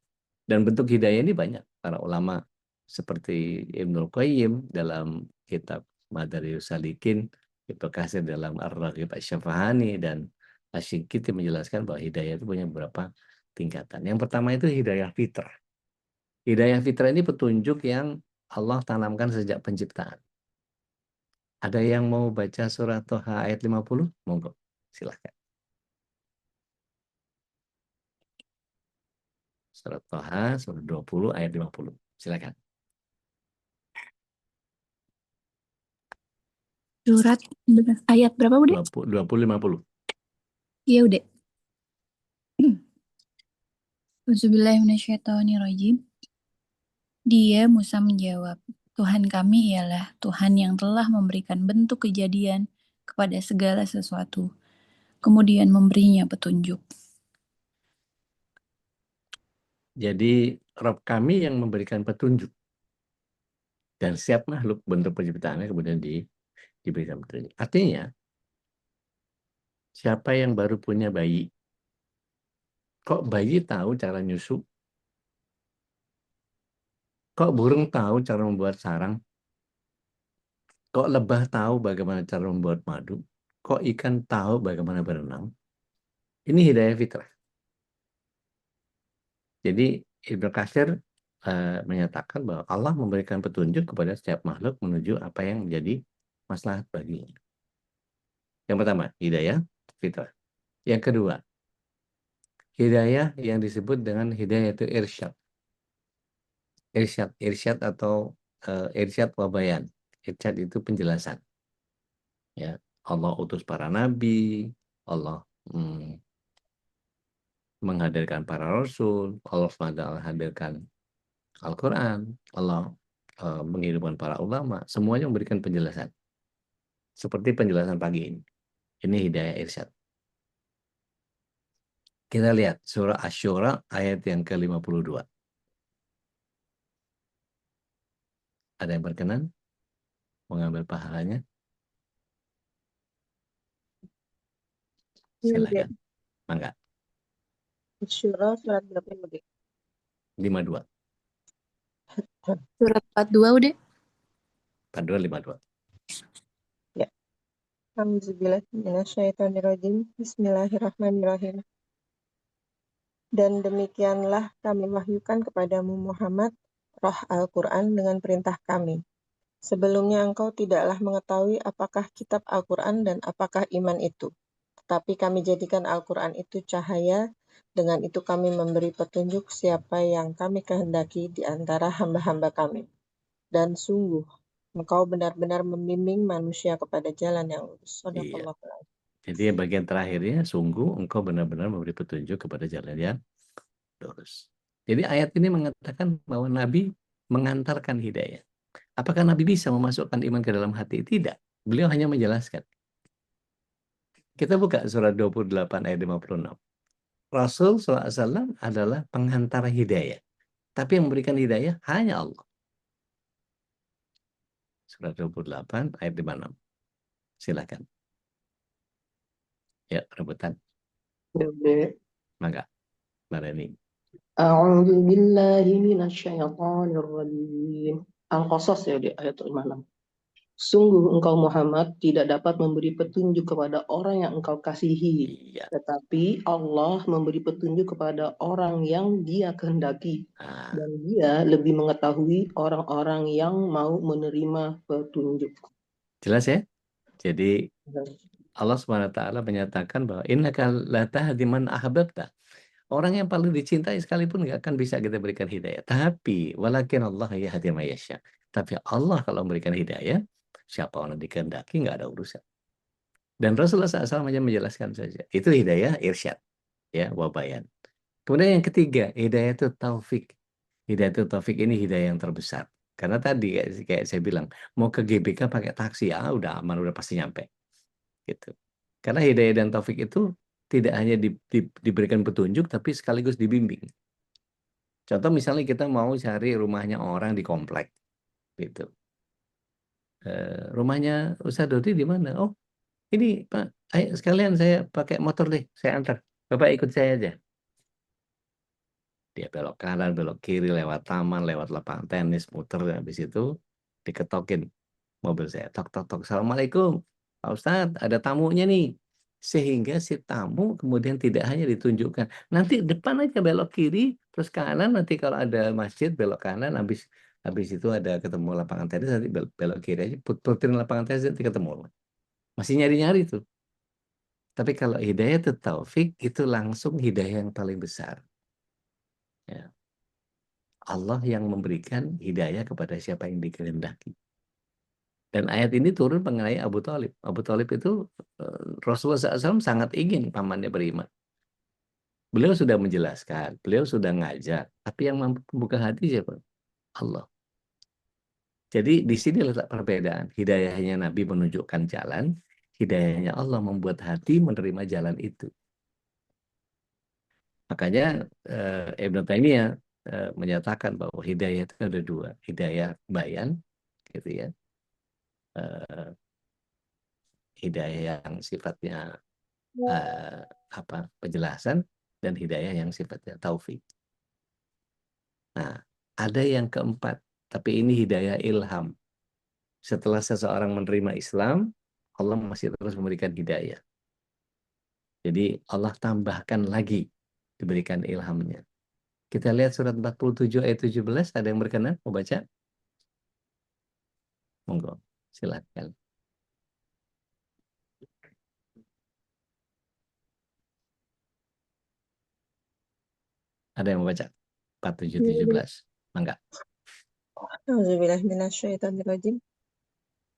Dan bentuk hidayah ini banyak. Para ulama seperti Ibnul Qayyim dalam kitab Madarijus Salikin, Ibnu Katsir dalam Ar-Raghib Asy-Syafa'ani, dan Asy-Syinkiti menjelaskan bahwa hidayah itu punya beberapa tingkatan. Yang pertama itu hidayah fitrah. Hidayah fitrah ini petunjuk yang Allah tanamkan sejak penciptaan. Ada yang mau baca surat Thaha ayat 50? Monggo, silahkan. Surat Thaha, surat 20, ayat 50. Silakan. Surat ayat berapa udah? 20-50. Iya udah. Auzubillahiminasyaitonirrajim. Dia Musa menjawab, Tuhan kami ialah Tuhan yang telah memberikan bentuk kejadian kepada segala sesuatu, kemudian memberinya petunjuk. Jadi Rabb kami yang memberikan petunjuk. Dan setiap makhluk bentuk penciptaannya kemudian diberikan petunjuk. Artinya, siapa yang baru punya bayi? Kok bayi tahu cara nyusu? Kok burung tahu cara membuat sarang? Kok lebah tahu bagaimana cara membuat madu? Kok ikan tahu bagaimana berenang? Ini hidayah fitrah. Jadi Ibnu Katsir menyatakan bahwa Allah memberikan petunjuk kepada setiap makhluk menuju apa yang menjadi maslahat baginya. Yang pertama, hidayah fitrah. Yang kedua, hidayah yang disebut dengan hidayah itu irsyad. Irsyad atau irsyad wa bayan. Irsyad itu penjelasan. Ya, Allah utus para nabi, Allah menghadirkan para rasul, Allah SWT hadirkan Al-Quran, Allah menghidupkan para ulama, semuanya memberikan penjelasan. Seperti penjelasan pagi ini. Ini hidayah irsyad. Kita lihat surah Asy-Syura ayat yang ke-52. Ada yang berkenan mengambil pahalanya? Silakan. Mangga. Syura surat berapa udah? 52. Surat 42 udah? 42, 52. Ya. Alhamdulillahirrahmanirrahim. Bismillahirrahmanirrahim. Dan demikianlah kami wahyukan kepadamu Muhammad roh Al-Quran dengan perintah kami. Sebelumnya engkau tidaklah mengetahui apakah kitab Al-Quran dan apakah iman itu. Tetapi kami jadikan Al-Quran itu cahaya, dengan itu kami memberi petunjuk siapa yang kami kehendaki di antara hamba-hamba kami. Dan sungguh, engkau benar-benar membimbing manusia kepada jalan yang lurus. Iya. Jadi bagian terakhirnya, sungguh engkau benar-benar memberi petunjuk kepada jalan yang lurus. Jadi ayat ini mengatakan bahwa Nabi mengantarkan hidayah. Apakah Nabi bisa memasukkan iman ke dalam hati? Tidak. Beliau hanya menjelaskan. Kita buka surat 28 ayat 56. Rasul SAW adalah pengantar hidayah. Tapi yang memberikan hidayah hanya Allah. Surat 28 ayat 56. Silakan. Ya, rebutan. Maka, Marani. A'udzu billahi minasyaitonir rajim. Al-Qasas ya di ayat 56. Sungguh engkau Muhammad tidak dapat memberi petunjuk kepada orang yang engkau kasihi, Iya. tetapi Allah memberi petunjuk kepada orang yang Dia kehendaki, Nah, dan Dia lebih mengetahui orang-orang yang mau menerima petunjuk. jelas ya? Jadi Allah SWT menyatakan bahwa innaka la tahdi man ahbabta. Orang yang paling dicintai sekalipun nggak akan bisa kita berikan hidayah. Tapi walakin Allah yahdi may yasha. Tapi Allah kalau memberikan hidayah, siapa orang dikehendaki nggak ada urusan. Dan Rasulullah SAW hanya menjelaskan saja. Itu hidayah irsyad, ya, wabayan. Kemudian yang ketiga, hidayah itu taufik. Hidayah itu taufik ini hidayah yang terbesar. Karena tadi kayak saya bilang, mau ke GBK pakai taksi, ya udah aman, udah pasti nyampe. Gitu. Karena hidayah dan taufik itu tidak hanya diberikan petunjuk, tapi sekaligus dibimbing. Contoh misalnya kita mau cari rumahnya orang di komplek, gitu. Rumahnya Ustaz Dodi di mana? Oh, ini Pak, ayo sekalian saya pakai motor deh, saya antar. Bapak ikut saya aja. Dia belok kanan, belok kiri, lewat taman, lewat lapangan tenis, muter, habis itu diketokin mobil saya. Tok, tok, tok. Assalamualaikum, Pak Ustadz, ada tamunya nih. Sehingga si tamu kemudian tidak hanya ditunjukkan. Nanti depan aja belok kiri, terus kanan, nanti kalau ada masjid belok kanan, habis itu ada ketemu lapangan tenis, nanti belok kiri aja, puterin lapangan tenis, nanti ketemu. Masih nyari-nyari tuh. Tapi kalau hidayah itu taufik, itu langsung hidayah yang paling besar. Ya. Allah yang memberikan hidayah kepada siapa yang dikehendaki. Dan ayat ini turun mengenai Abu Thalib. Abu Thalib itu Rasulullah SAW sangat ingin pamannya beriman. Beliau sudah menjelaskan, beliau sudah ngajak, tapi yang membuka hati siapa? Allah. Jadi di sini letak perbedaan. Hidayahnya Nabi menunjukkan jalan, hidayahnya Allah membuat hati menerima jalan itu. Makanya Ibnu Taimiyah menyatakan bahwa hidayah itu ada dua, hidayah bayan, gitu ya, hidayah yang sifatnya penjelasan, dan hidayah yang sifatnya taufik. Nah, ada yang keempat, tapi ini hidayah ilham. Setelah seseorang menerima Islam, Allah masih terus memberikan hidayah. Jadi Allah tambahkan lagi, diberikan ilhamnya. Kita lihat surat 47 ayat 17, ada yang berkenan mau baca? Monggo, silakan. Ada yang mau baca? 47-17. Mangga. Auzubillahiminasyaitonirrajim.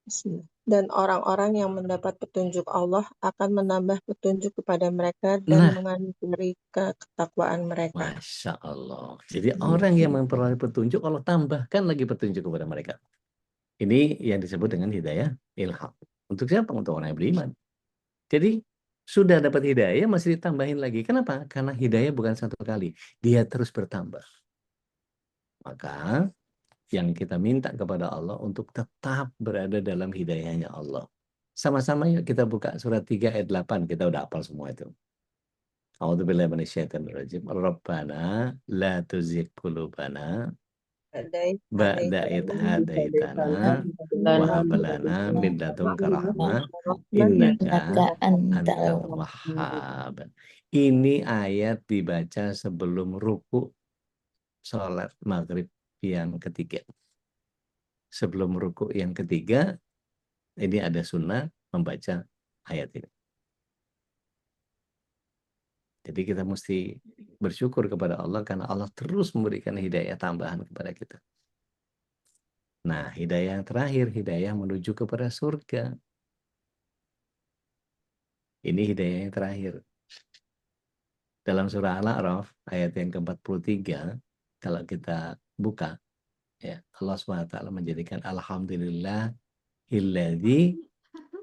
Bismillah. Dan orang-orang yang mendapat petunjuk Allah akan menambah petunjuk kepada mereka dan Nah, mengajari ketakwaan mereka. Masya Allah. Jadi orang yang memperoleh petunjuk, Allah tambahkan lagi petunjuk kepada mereka. Ini yang disebut dengan hidayah ilham. Untuk siapa? Untuk orang yang beriman. Jadi sudah dapat hidayah, masih ditambahin lagi. Kenapa? Karena hidayah bukan satu kali. Dia terus bertambah. Maka yang kita minta kepada Allah untuk tetap berada dalam hidayahnya Allah. Sama-sama yuk kita buka surat 3 ayat 8. Kita udah hafal semua itu. A'udzubillahi minasyaitonirrajim. Rabbana la tuzigh qulubana ba'da idh hadaitana wa hab lana min ladunka rahmah innaka antal wahhab. Ini ayat dibaca sebelum ruku sholat maghrib yang ketiga. Sebelum ruku yang ketiga, ini ada sunnah membaca ayat ini. Jadi kita mesti bersyukur kepada Allah karena Allah terus memberikan hidayah tambahan kepada kita. Nah, hidayah yang terakhir, hidayah menuju kepada surga. Ini hidayah yang terakhir. Dalam surah Al-A'raf, ayat yang ke-43, kalau kita buka, ya, Allah SWT menjadikan Alhamdulillah hilladzi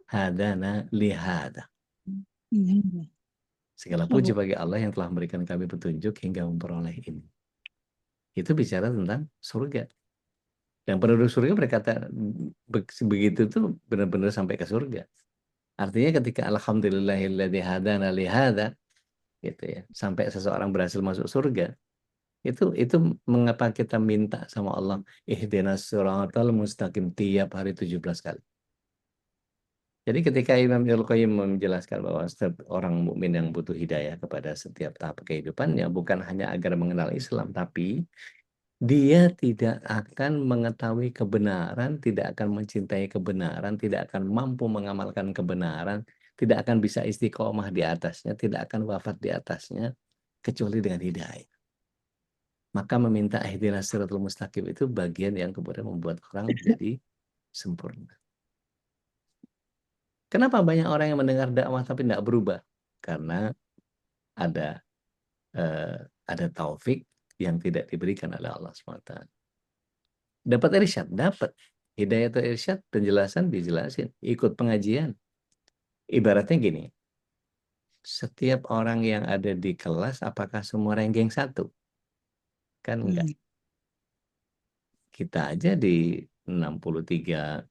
hadana lihada. Segala puji bagi Allah yang telah memberikan kami petunjuk hingga memperoleh ini. Itu bicara tentang surga. Dan penduduk surga berkata begitu tuh benar-benar sampai ke surga. Artinya ketika alhamdulillahilladzi hadana lihada, gitu ya, sampai seseorang berhasil masuk surga, itu mengapa kita minta sama Allah ihdinas siratal mustaqim tiap hari 17 kali. Jadi ketika Imam Ibnul Qayyim menjelaskan bahwa setiap orang mukmin yang butuh hidayah kepada setiap tahap kehidupannya bukan hanya agar mengenal Islam, tapi dia tidak akan mengetahui kebenaran, tidak akan mencintai kebenaran, tidak akan mampu mengamalkan kebenaran, tidak akan bisa istiqomah di atasnya, tidak akan wafat di atasnya, kecuali dengan hidayah. Maka meminta ihdinas siratal mustaqim itu bagian yang kemudian membuat orang menjadi sempurna. Kenapa banyak orang yang mendengar dakwah tapi tidak berubah? Karena ada ada taufik yang tidak diberikan oleh Allah SWT. Dapat irsyad, dapat. Hidayah atau irsyad, penjelasan dijelasin. Ikut pengajian. Ibaratnya gini, setiap orang yang ada di kelas, apakah semua ranking 1? Kan enggak. Kita aja di 63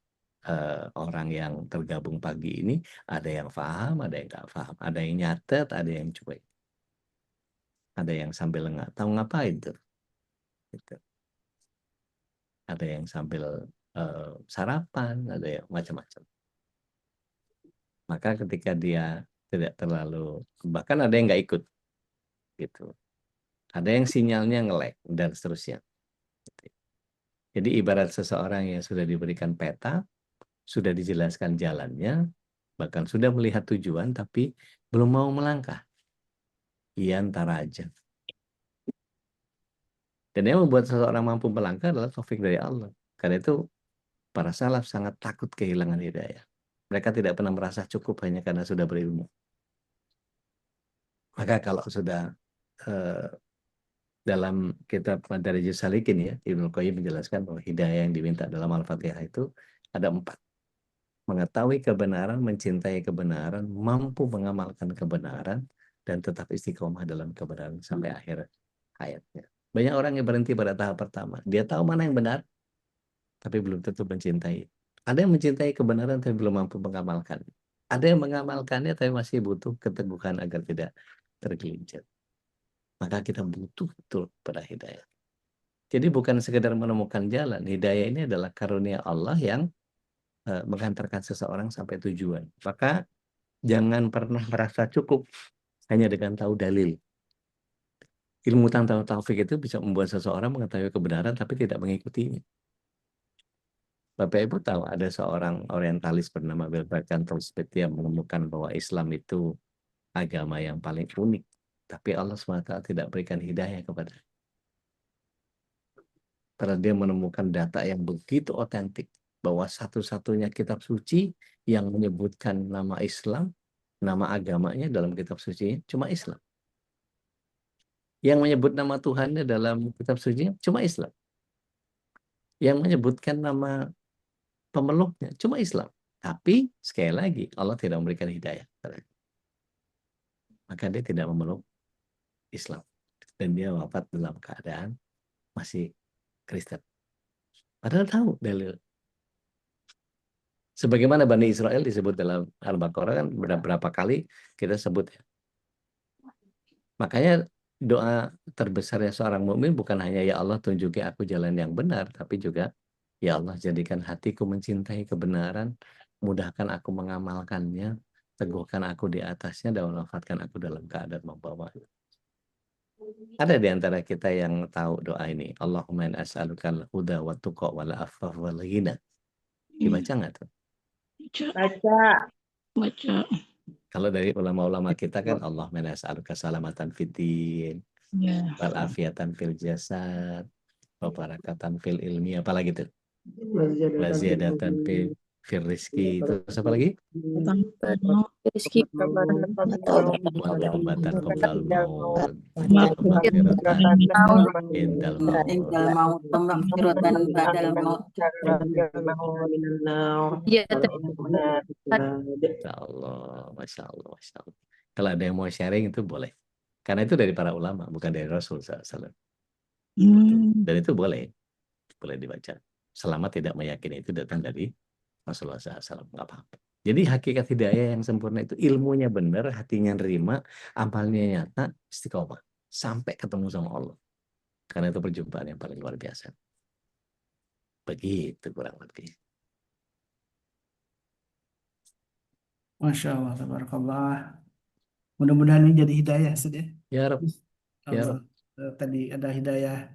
orang yang tergabung pagi ini, ada yang paham, ada yang nggak paham. Ada yang nyatet, ada yang cuek. Ada yang sambil nggak tahu ngapain tuh. Gitu. Ada yang sambil sarapan, ada yang macam-macam. Maka ketika dia tidak terlalu, bahkan ada yang nggak ikut, gitu. Ada yang sinyalnya nge-lag dan seterusnya. Jadi ibarat seseorang yang sudah diberikan peta, sudah dijelaskan jalannya, bahkan sudah melihat tujuan, tapi belum mau melangkah. Iya, ntar aja. Dan yang membuat seseorang mampu melangkah adalah taufik dari Allah. Karena itu para salaf sangat takut kehilangan hidayah. Mereka tidak pernah merasa cukup hanya karena sudah berilmu. Maka kalau sudah dalam kitab Madarijus Salikin ya, Ibnu Qayyim menjelaskan bahwa hidayah yang diminta dalam Al-Fatihah itu ada 4. Mengetahui kebenaran, mencintai kebenaran, mampu mengamalkan kebenaran, dan tetap istiqomah dalam kebenaran sampai akhir hayatnya. Banyak orang yang berhenti pada tahap pertama. Dia tahu mana yang benar, tapi belum tentu mencintai. Ada yang mencintai kebenaran tapi belum mampu mengamalkan. Ada yang mengamalkannya tapi masih butuh keteguhan agar tidak tergelincir. Maka kita butuh betul pada hidayah. Jadi bukan sekedar menemukan jalan. Hidayah ini adalah karunia Allah yang mengantarkan seseorang sampai tujuan. Maka jangan pernah merasa cukup hanya dengan tahu dalil. Ilmu tentang taufik itu bisa membuat seseorang mengetahui kebenaran tapi tidak mengikutinya. Bapak Ibu tahu ada seorang orientalis bernama Wilbert Cantrell yang menemukan bahwa Islam itu agama yang paling unik. Tapi Allah SWT tidak berikan hidayah kepada. Karena dia menemukan data yang begitu otentik. Bahwa satu-satunya kitab suci yang menyebutkan nama Islam, nama agamanya dalam kitab suci cuma Islam. Yang menyebut nama Tuhannya dalam kitab suci cuma Islam. Yang menyebutkan nama pemeluknya cuma Islam. Tapi sekali lagi Allah tidak memberikan hidayah. Maka dia tidak memeluk Islam. Dan dia wafat dalam keadaan masih Kristen. Padahal tahu dalil. Sebagaimana Bani Israel disebut dalam Al-Baqarah kan beberapa kali kita sebut ya. Makanya doa terbesarnya seorang mukmin bukan hanya ya Allah tunjuki aku jalan yang benar, tapi juga ya Allah jadikan hatiku mencintai kebenaran, mudahkan aku mengamalkannya, teguhkan aku di atasnya dan wafatkan aku dalam keadaan membawanya. Ada di antara kita yang tahu doa ini, Allahumma in as'alukal huda wa tuqa wal afaf wal ghina. Dibaca nggak tuh? Baca. Kalau dari ulama-ulama kita kan Allahumma in as'aluka salamatan fiddin, wal afiatan fil jasad, wa barakatan fil ilmi, apalagi tuh? Wa ziyadatan fil rizki, terus apa lagi? Rezeki. Wal qabla maut, indal maut. Ya, Masya Allah, Masya Allah, Masya Allah. Kalau ada yang mau sharing itu boleh. Karena itu dari para ulama, bukan dari Rasul SAW. Dan itu boleh dibaca. Selama tidak meyakini itu datang dari Rasulullah SAW. Nggak apa-apa. Jadi hakikat hidayah yang sempurna itu ilmunya benar, hatinya nerima, amalnya nyata, istiqomah. Sampai ketemu sama Allah. Karena itu perjumpaan yang paling luar biasa. Begitu kurang lebih. Masya Allah, tabarakallah. Mudah-mudahan ini jadi hidayah saja. Ya Rob, ya Allah Rob. tadi ada hidayah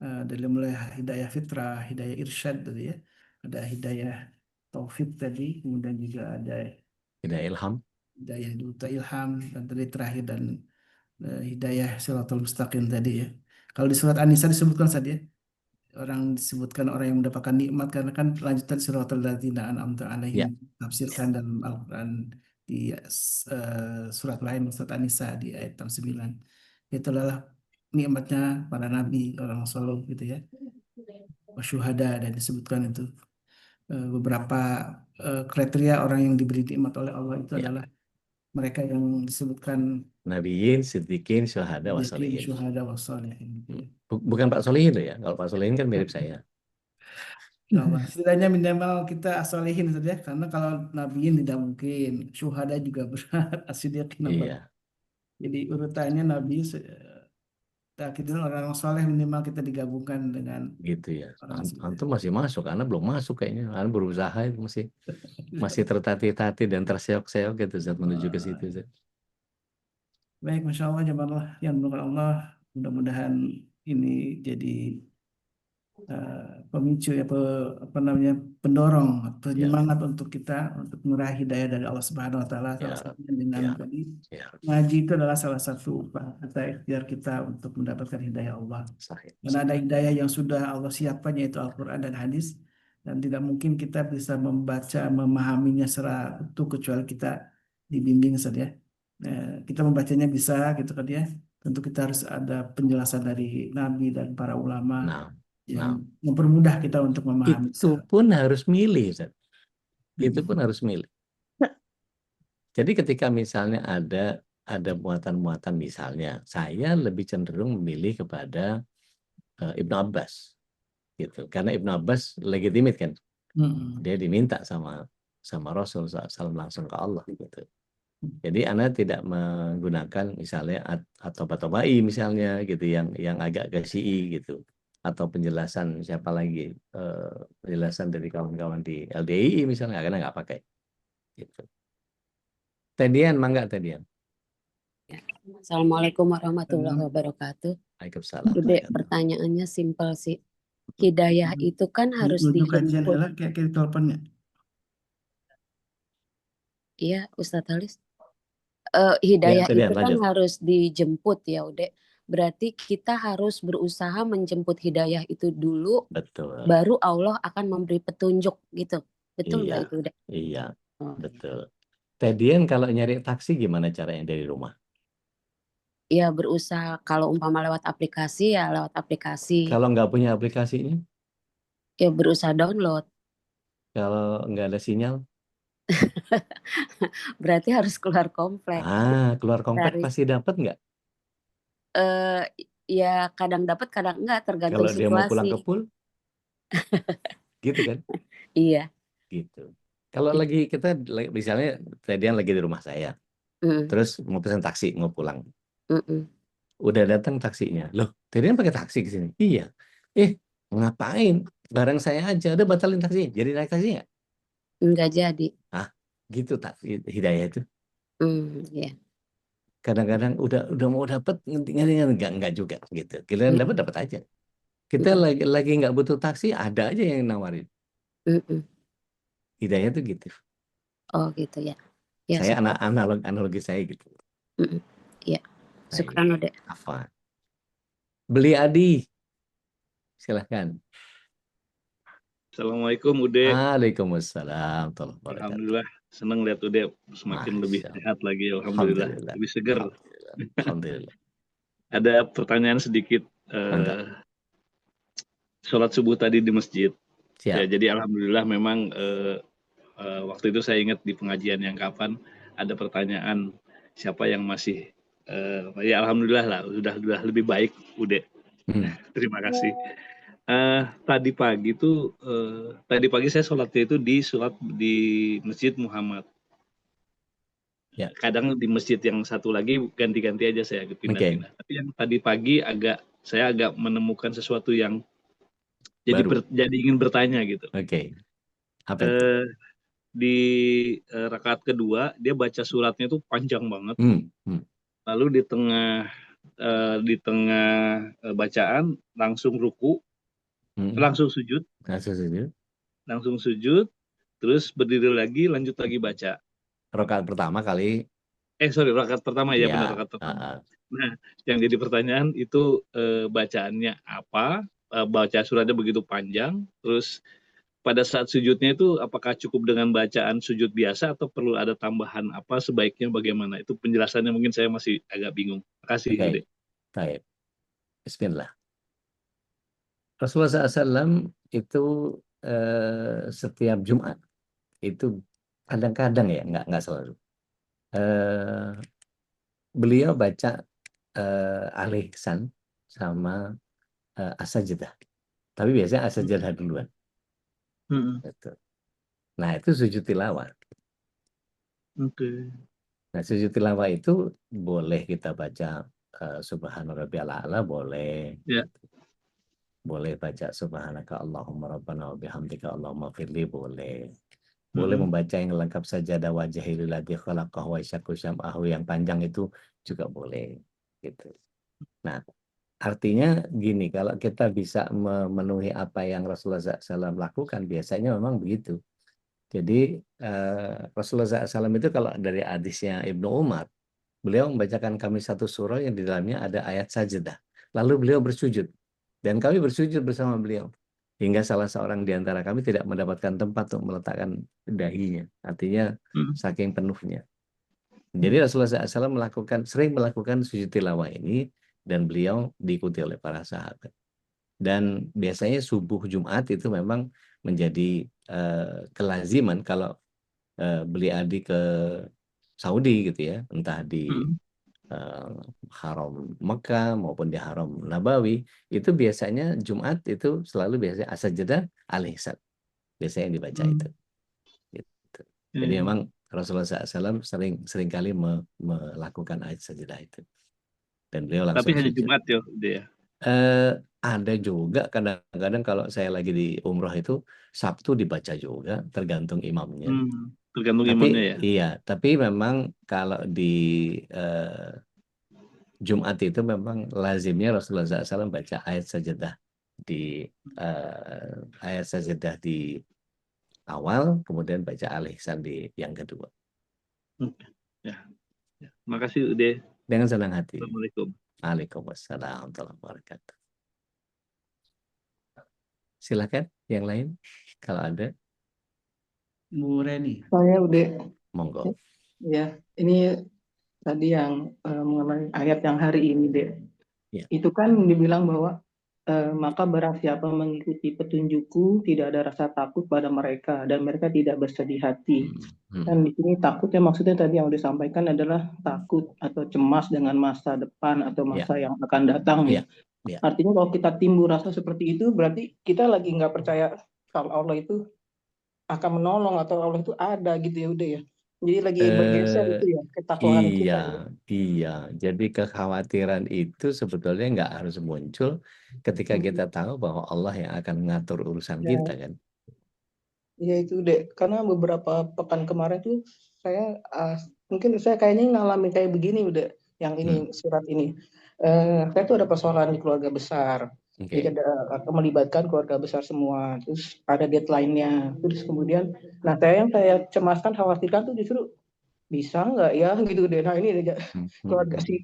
dari mulai hidayah fitrah, hidayah irsyad tadi ya. Ada hidayah taufik tadi, kemudian juga ada Tidak ilham. hidayah duta ilham dan tadi terakhir dan hidayah siratal mustaqim tadi ya. Kalau di surat An-Nisa disebutkan tadi ya, orang disebutkan orang yang mendapatkan nikmat karena kan lanjutan siratal ladzina an'amta alaihim Ya, tafsirkan dalam Al-Qur'an di surat lain surat An-Nisa di ayat 69. Itu adalah nikmatnya para nabi, orang soleh gitu ya. Wasyuhada dan disebutkan itu beberapa kriteria orang yang diberi nikmat oleh Allah itu ya. adalah mereka yang disebutkan Nabiyin, Siddiqin, Syuhada, yakin Wasolihin. syuhada wassalihin gitu ya. Bukan Pak Solihin loh ya. Kalau Pak Solihin kan mirip saya. Allah. Setidaknya minimal kita solehin saja karena kalau nabiin tidak mungkin, syuhada juga berat, asidiqin nomor. Iya, Jadi urutannya nabi kita orang soleh minimal kita digabungkan dengan gitu ya. orang soleh. Antum masih masuk, karena belum masuk kayaknya. Karena berusaha itu masih tertati-tati dan terseok-seok gitu Zat, menuju ke situ Zat. Baik, masya Allah, jemaah yang dimuliakan Allah, mudah-mudahan ini jadi pemicu ya apa namanya pendorong Ya, penyemangat untuk kita untuk meraih hidayah dari Allah Subhanahu Wa Taala ya, salah satunya dengan ya, tadi ya. ngaji itu adalah salah satu upaya kita ikhtiar kita untuk mendapatkan hidayah Allah. Sahih. Karena ada hidayah yang sudah Allah siapkan yaitu Al-Quran dan hadis dan tidak mungkin kita bisa membaca memahaminya secara utuh kecuali kita dibimbing saja. Kita membacanya bisa gitu kan ya. Tentu kita harus ada penjelasan dari Nabi dan para ulama Nah, yang nah, mempermudah kita untuk memahami. itu pun harus milih Zat. Itu pun harus milih. Jadi ketika misalnya ada muatan-muatan misalnya, saya lebih cenderung memilih kepada Ibnu Abbas, gitu. Karena Ibnu Abbas legitimit kan, dia diminta sama Rasul SAW langsung ke Allah, gitu. Jadi Anda tidak menggunakan misalnya atau misalnya gitu, yang agak ke Syi'i gitu, atau penjelasan siapa lagi, penjelasan dari kawan-kawan di LDII misalnya, karena nggak pakai, gitu. Tedian, mangga Tedian. Assalamualaikum warahmatullahi wabarakatuh. Waalaikumsalam. Udah pertanyaannya simpel sih. Hidayah itu kan harus Untuk kajian dijemput. adalah kayak teleponnya. Iya, Ustadz Halis. Hidayah Tedian, itu kan lanjut. harus dijemput ya, udah. Berarti kita harus berusaha menjemput hidayah itu dulu, Betul. baru Allah akan memberi petunjuk gitu. Betul nggak Iya, itu udah? iya, betul. Tedian kalau nyari taksi gimana caranya dari rumah? Ya berusaha kalau umpama lewat aplikasi ya lewat aplikasi. Kalau nggak punya aplikasinya? Ya berusaha download. Kalau nggak ada sinyal? Berarti harus keluar komplek. Keluar komplek pasti dapat nggak? Ya kadang dapat kadang enggak tergantung Kalau dia mau pulang situasi. ke pool? Gitu kan? Iya. Gitu. Kalau lagi kita misalnya Tedian lagi di rumah saya, terus mau pesan taksi mau pulang, udah datang taksinya, loh Tedian pakai taksi ke sini? Iya. Ngapain? Barang saya aja, udah batalin taksi, jadi naik taksi nggak? Enggak jadi. Gitu tak hidayah itu. Iya. Kadang-kadang udah mau dapat enggak juga gitu. Kalian dapat aja. Kita lagi nggak butuh taksi, ada aja yang nawarin. Hidayah tuh gitu. Oh gitu ya. Ya Saya analogi saya gitu. Iya. Syukran udah. Apa? Beli Adi. Silahkan. Assalamualaikum Ude. Waalaikumsalam. Alhamdulillah senang lihat Ude semakin lebih sehat lagi. Alhamdulillah. Lebih segar. Alhamdulillah. Ada pertanyaan sedikit. Sholat subuh tadi di masjid. Ya, jadi alhamdulillah memang waktu itu saya ingat di pengajian yang kapan ada pertanyaan siapa yang masih ya alhamdulillah lah sudah lebih baik Ude. Terima kasih. Tadi pagi saya sholatnya itu di Masjid Muhammad. Ya. Kadang di masjid yang satu lagi ganti-ganti aja saya pindah-pindah. Tapi yang tadi pagi saya agak menemukan sesuatu yang jadi ingin bertanya gitu. Apa itu? di rakaat kedua dia baca suratnya itu panjang banget. Lalu di tengah bacaan langsung ruku, langsung sujud, terus berdiri lagi, lanjut lagi baca. Rakaat pertama kali. Rakaat pertama ya, Iya, benar, rakaat pertama. Nah, yang jadi pertanyaan itu bacaannya apa? Baca suratnya begitu panjang, terus pada saat sujudnya itu apakah cukup dengan bacaan sujud biasa atau perlu ada tambahan apa, sebaiknya bagaimana? Itu penjelasannya mungkin saya masih agak bingung. Makasih, Ude. Baik. Bismillah. Rasulullah SAW itu setiap Jumat itu kadang-kadang ya, nggak selalu. Beliau baca Al-Ihsan sama As-Sajdah. Tapi biasanya As-Sajdah duluan. Nah, itu sujud tilawah. Nah, sujud tilawah itu boleh kita baca Subhana Rabbiyal A'la, boleh. Boleh baca Subhanaka Allahumma Rabbana wa bihamdika Allahumma firli, boleh. Boleh membaca yang lengkap sajadah wajhil ladzi khalaqahu wa syaqqa syam'ahu, yang panjang itu juga boleh gitu. Nah, artinya gini, kalau kita bisa memenuhi apa yang Rasulullah SAW lakukan, biasanya memang begitu. Jadi Rasulullah SAW itu kalau dari hadisnya Ibnu Umar, beliau membacakan kami satu surah yang di dalamnya ada ayat sajdah. Lalu beliau bersujud. Dan kami bersujud bersama beliau. Hingga salah seorang di antara kami tidak mendapatkan tempat untuk meletakkan dahinya. Artinya saking penuhnya. Jadi Rasulullah SAW sering melakukan sujud tilawah ini, dan beliau diikuti oleh para sahabat. Dan biasanya subuh Jumat itu memang menjadi kelaziman kalau beli adi ke Saudi gitu ya, entah di Haram Mekah maupun di Haram Nabawi, itu biasanya Jumat itu selalu biasanya As-Sajdah Al-Ihsan, biasanya yang dibaca itu. Gitu. Jadi memang Rasulullah SAW sering kali melakukan ayat sajdah itu. Dan beliau langsung tapi hanya sujud. Jumat ya, udah ya. Ada juga kadang-kadang kalau saya lagi di umroh itu Sabtu dibaca juga, tergantung imamnya. Tergantung Tapi imamnya ya. iya, tapi memang kalau di Jumat itu memang lazimnya Rasulullah SAW baca ayat sajdah di awal, kemudian baca Al-Ihsan di yang kedua. Ya. Makasih Ude. Dengan senang hati. Assalamualaikum. Waalaikumsalam warahmatullahi wabarakatuh. Silakan yang lain kalau ada. Bu Reni. Saya Ude. Monggo. Ya, ini tadi yang mengenai ayat yang hari ini, Dek. Ya. Itu kan dibilang bahwa maka barang siapa mengikuti petunjukku, tidak ada rasa takut pada mereka dan mereka tidak bersedih hati. Dan di sini takutnya maksudnya tadi yang disampaikan adalah takut atau cemas dengan masa depan atau masa yang akan datang ya. Artinya kalau kita timbul rasa seperti itu, berarti kita lagi nggak percaya kalau Allah itu akan menolong atau Allah itu ada gitu ya udah ya. Jadi lagi bergeser itu ya ketakwaan kita. Iya. Jadi kekhawatiran itu sebetulnya nggak harus muncul ketika kita tahu bahwa Allah yang akan mengatur urusan kita kan. Iya itu Dek, karena beberapa pekan kemarin tuh saya mungkin saya kayaknya ngalamin kayak begini udah yang ini surat ini. Saya tuh ada persoalan di keluarga besar. Jadi ada melibatkan keluarga besar semua, terus ada deadline-nya, terus kemudian, nah yang saya cemaskan, khawatirkan tuh justru bisa nggak ya gitu deh. Nah ini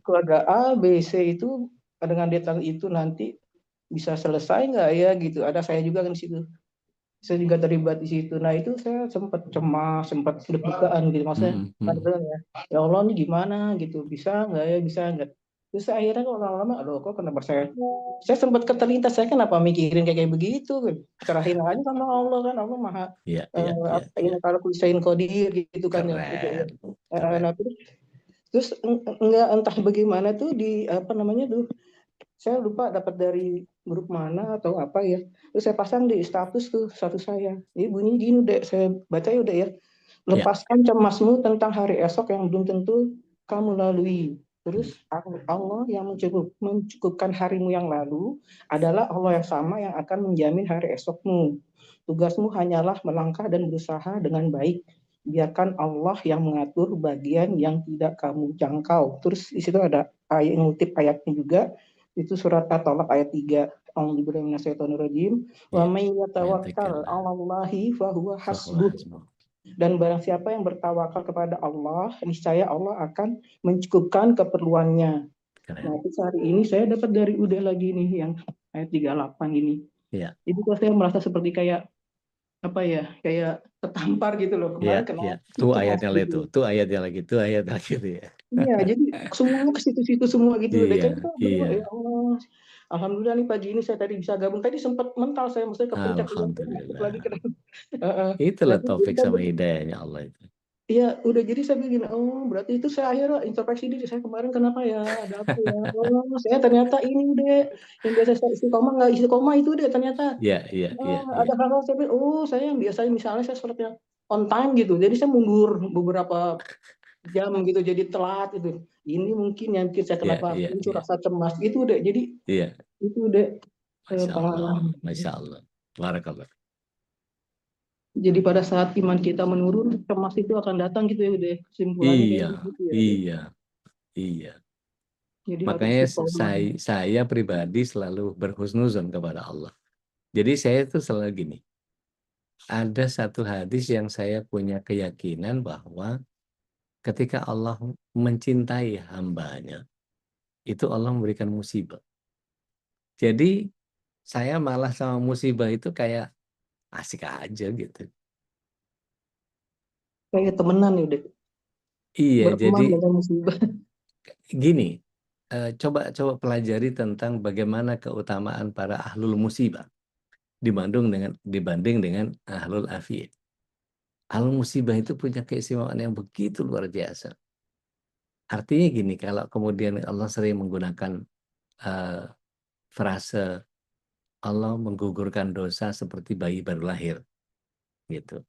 keluarga A, B, C itu dengan deadline itu nanti bisa selesai nggak ya gitu. Ada saya juga kan di situ, saya juga terlibat di situ. Nah itu saya sempat cemas, sempat deg-degan gitu, maksudnya ya Allah ini gimana gitu, bisa nggak ya, bisa nggak. Terus akhirnya kok lama-lama, aduh kok kenapa saya sempat keterlintas, saya kenapa mikirin kayak begitu, serahin aja sama Allah kan, Allah maha ini kalau kulisain kodir gitu kan. Nah terus enggak entah bagaimana tuh di apa namanya tuh, saya lupa dapat dari grup mana atau apa ya, terus saya pasang di status saya, ini bunyi gini deh, saya baca ya udah ya, lepaskan cemasmu tentang hari esok yang belum tentu kamu lalui. Terus Allah yang mencukupkan harimu yang lalu adalah Allah yang sama yang akan menjamin hari esokmu. Tugasmu hanyalah melangkah dan berusaha dengan baik biarkan Allah yang mengatur bagian yang tidak kamu jangkau. Terus di situ ada ayat ngutip ayatnya juga, itu surat At-Talaq ayat 3. A'udzubillahi minasyaitonirrajim. Wa may yatawakkal 'alallahi fahuwa hasbuh. Dan barang siapa yang bertawakal kepada Allah, niscaya Allah akan mencukupkan keperluannya. Nah, itu hari ini saya dapat dari Uda lagi nih yang ayat 38 ini. Iya. Jadi kok saya merasa seperti kayak apa ya, kayak tertampar gitu loh. Iya, Kemarin kena iya. Tuh cemas ayatnya gitu. tuh ayatnya lagi, tuh ayatnya lagi tuh ya. Iya, jadi semuanya ke situ-situ semua gitu. Udah Iya, jadi saya berdoa, iya. ya Allah, alhamdulillah nih pagi ini saya tadi bisa gabung. Tadi sempat mental saya, maksudnya kepencet masuk lagi Alhamdulillah. ke Heeh. Itulah Berarti taufik kita sama hidayahnya Allah itu. iya, udah jadi saya begini, oh berarti itu saya akhirnya introspeksi diri, saya kemarin kenapa ya, ada apa ya, oh saya ternyata ini deh, yang biasa saya istiqomah nggak istiqomah itu deh ternyata. Iya, iya, iya, iya. Ada hal-hal saya pikir, oh saya yang biasanya misalnya saya sholatnya on time gitu, jadi saya mundur beberapa jam gitu, jadi telat gitu. Ini mungkin yang bikin saya Iya, kenapa iya, muncul iya. rasa cemas gitu deh, jadi Iya. itu deh Masya Allah, pengalaman. Masya Allah. Barakallah. Jadi pada saat iman kita menurun, cemas itu akan datang gitu ya udah kesimpulannya kayak Iya, gitu ya. iya, iya. Jadi harus Makanya istiqomah. saya pribadi selalu berhusnuzon kepada Allah. Jadi saya tuh selalu gini, ada satu hadis yang saya punya keyakinan bahwa ketika Allah mencintai hambanya, itu Allah memberikan musibah. Jadi saya malah sama musibah itu kayak asik aja gitu. Kayak temenan ya udah. Iya, Berteman jadi dengan musibah. gini, coba pelajari tentang bagaimana keutamaan para ahlul musibah dibanding dengan ahlul afiyah. Ahlul musibah itu punya keistimewaan yang begitu luar biasa. Artinya gini, kalau kemudian Allah sering menggunakan frase Allah menggugurkan dosa seperti bayi baru lahir, gitu.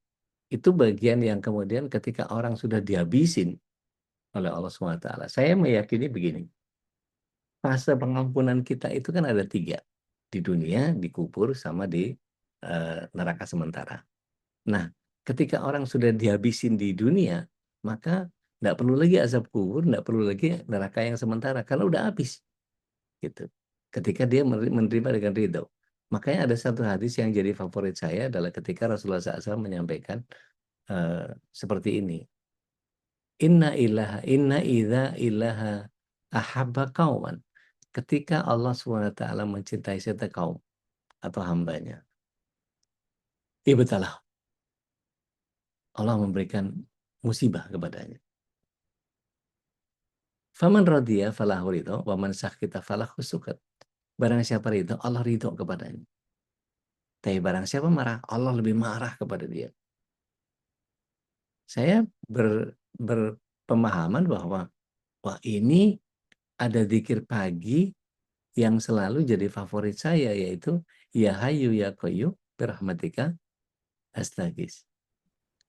Itu bagian yang kemudian ketika orang sudah dihabisin oleh Allah SWT. Saya meyakini begini, fase pengampunan kita itu kan ada 3. Di dunia, dikubur, sama di neraka sementara. Nah, ketika orang sudah dihabisin di dunia, maka tidak perlu lagi azab kubur, tidak perlu lagi neraka yang sementara, karena udah habis. Gitu. Ketika dia menerima dengan ridho. Makanya ada satu hadis yang jadi favorit saya adalah ketika Rasulullah SAW menyampaikan seperti ini. Inna idza ilaha ahabba qauman. Ketika Allah SWT mencintai satu kaum atau hambanya, ibtalah. Allah memberikan musibah kepadanya. Faman radiya falahu ridho, wa man sakhita falahu sukat. Barang siapa ridho, Allah ridho kepadanya. Tapi barang siapa marah, Allah lebih marah kepada dia. Saya berpemahaman bahwa wah ini ada zikir pagi yang selalu jadi favorit saya, yaitu ya hayyu ya qayyum birahmatika astaghis.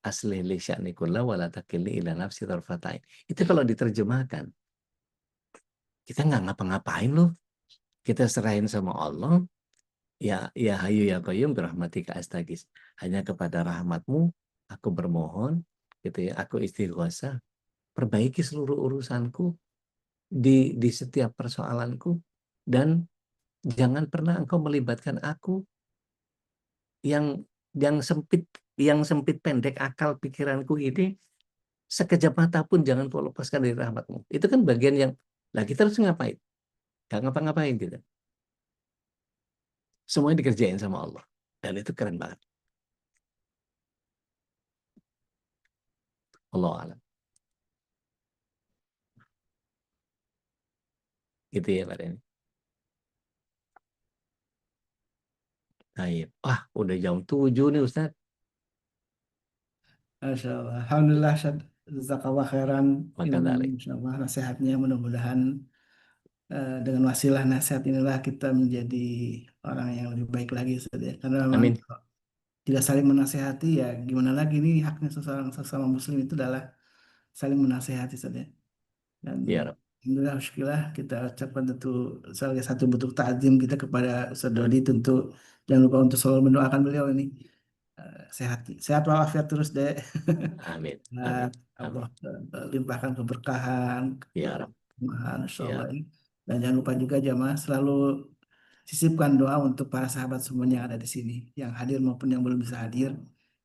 Aslih li sya'ni kulla wa la takilni ila nafsi tarfatain. Itu kalau diterjemahkan, kita nggak ngapa-ngapain loh. Kita serahin sama Allah. Ya hayyu ya qayyum birahmatika astaghis. Hanya kepada rahmatmu aku bermohon, gitu ya. Aku istighosa. Perbaiki seluruh urusanku di setiap persoalanku, dan jangan pernah engkau melibatkan aku yang sempit pendek akal pikiranku ini, sekejap mata pun jangan kau lepaskan dari rahmatmu. Itu kan bagian yang, lah kita harus ngapain? Gak ngapa-ngapain kita. Semuanya dikerjain sama Allah. Dan itu keren banget. Allah alam. Gitu ya Pak Denny. Baik. Wah, udah jam 7 nih Ustaz. Masya Allah. Alhamdulillah, jazakallah khairan. Maka dari. Insya Allah nasihatnya mudah-mudahan dengan wasilah nasihat inilah kita menjadi orang yang lebih baik lagi, Ustaz, ya. Karena memang Amin. tidak saling menasehati ya gimana lagi, ini haknya sesama muslim itu adalah saling menasehati, Ustaz, ya. Dan Ya Rabb. alhamdulillah, syukurlah kita ucapkan tentu sebagai satu bentuk ta'zim kita kepada Ustaz Dodi, tentu jangan lupa untuk selalu mendoakan beliau ini sehat walafiat terus deh. Amin. Nah, Allah limpahkan keberkahan, Ya Rabb. Masya Allah. Dan jangan lupa juga jamaah selalu sisipkan doa untuk para sahabat semuanya yang ada di sini, yang hadir maupun yang belum bisa hadir.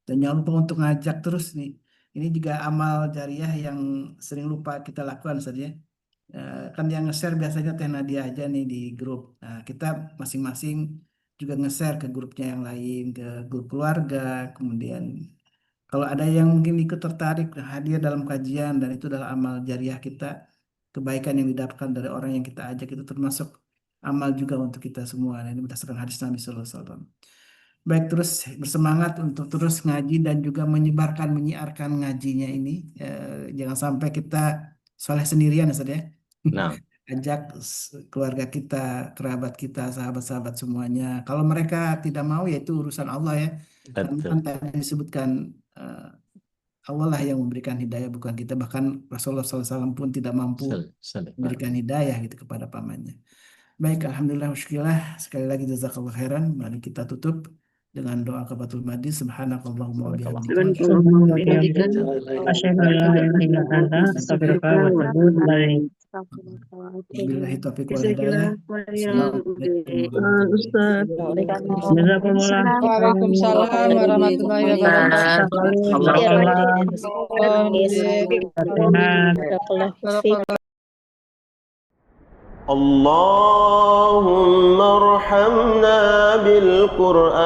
Dan jangan lupa untuk ngajak terus nih. Ini juga amal jariah yang sering lupa kita lakukan saja. Kan yang nge-share biasanya Teh Nadia aja nih di grup. Nah, kita masing-masing juga nge-share ke grupnya yang lain, ke grup keluarga, kemudian kalau ada yang mungkin ikut tertarik hadir dalam kajian dan itu adalah amal jariah kita, kebaikan yang didapatkan dari orang yang kita ajak itu termasuk amal juga untuk kita semua. Nah, ini berdasarkan hadis Nabi Sallallahu Alaihi Wasallam. Baik, terus bersemangat untuk terus ngaji dan juga menyebarkan, menyiarkan ngajinya ini. Jangan sampai kita soleh sendirian, Ustaz ya. Nah. Ajak keluarga kita, kerabat kita, sahabat-sahabat semuanya. Kalau mereka tidak mau, ya itu urusan Allah ya. Karena kan tadi disebutkan Allah lah yang memberikan hidayah, bukan kita. Bahkan Rasulullah SAW pun tidak mampu memberikan hidayah gitu kepada pamannya. Baik, alhamdulillah, syukurlah. Sekali lagi jazakallah khairan. Mari kita tutup dengan doa kafatul majlis. Subhanakallahumma wa bihamdika. Billahi taufiq wal hidayah. Waalaikumsalam warahmatullahi wabarakatuh. اللهم ارحمنا بالقرآن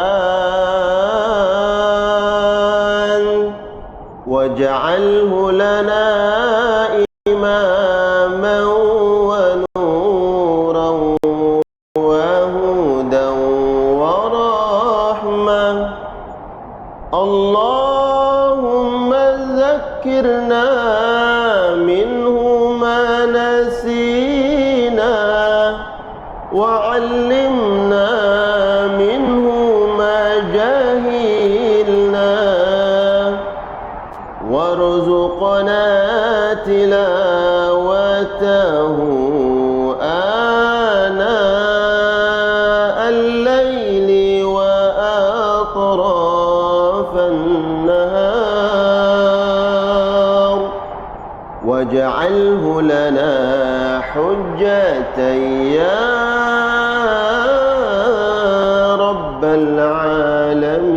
واجعله لنا إماما ونورا وهدى ورحمة اللهم ذكرنا منه ما نسينا وعلمنا منه ما جهلنا وارزقنا تلاوته آناء الليل وأطراف النهار واجعله لنا حجة يا رب العالمين.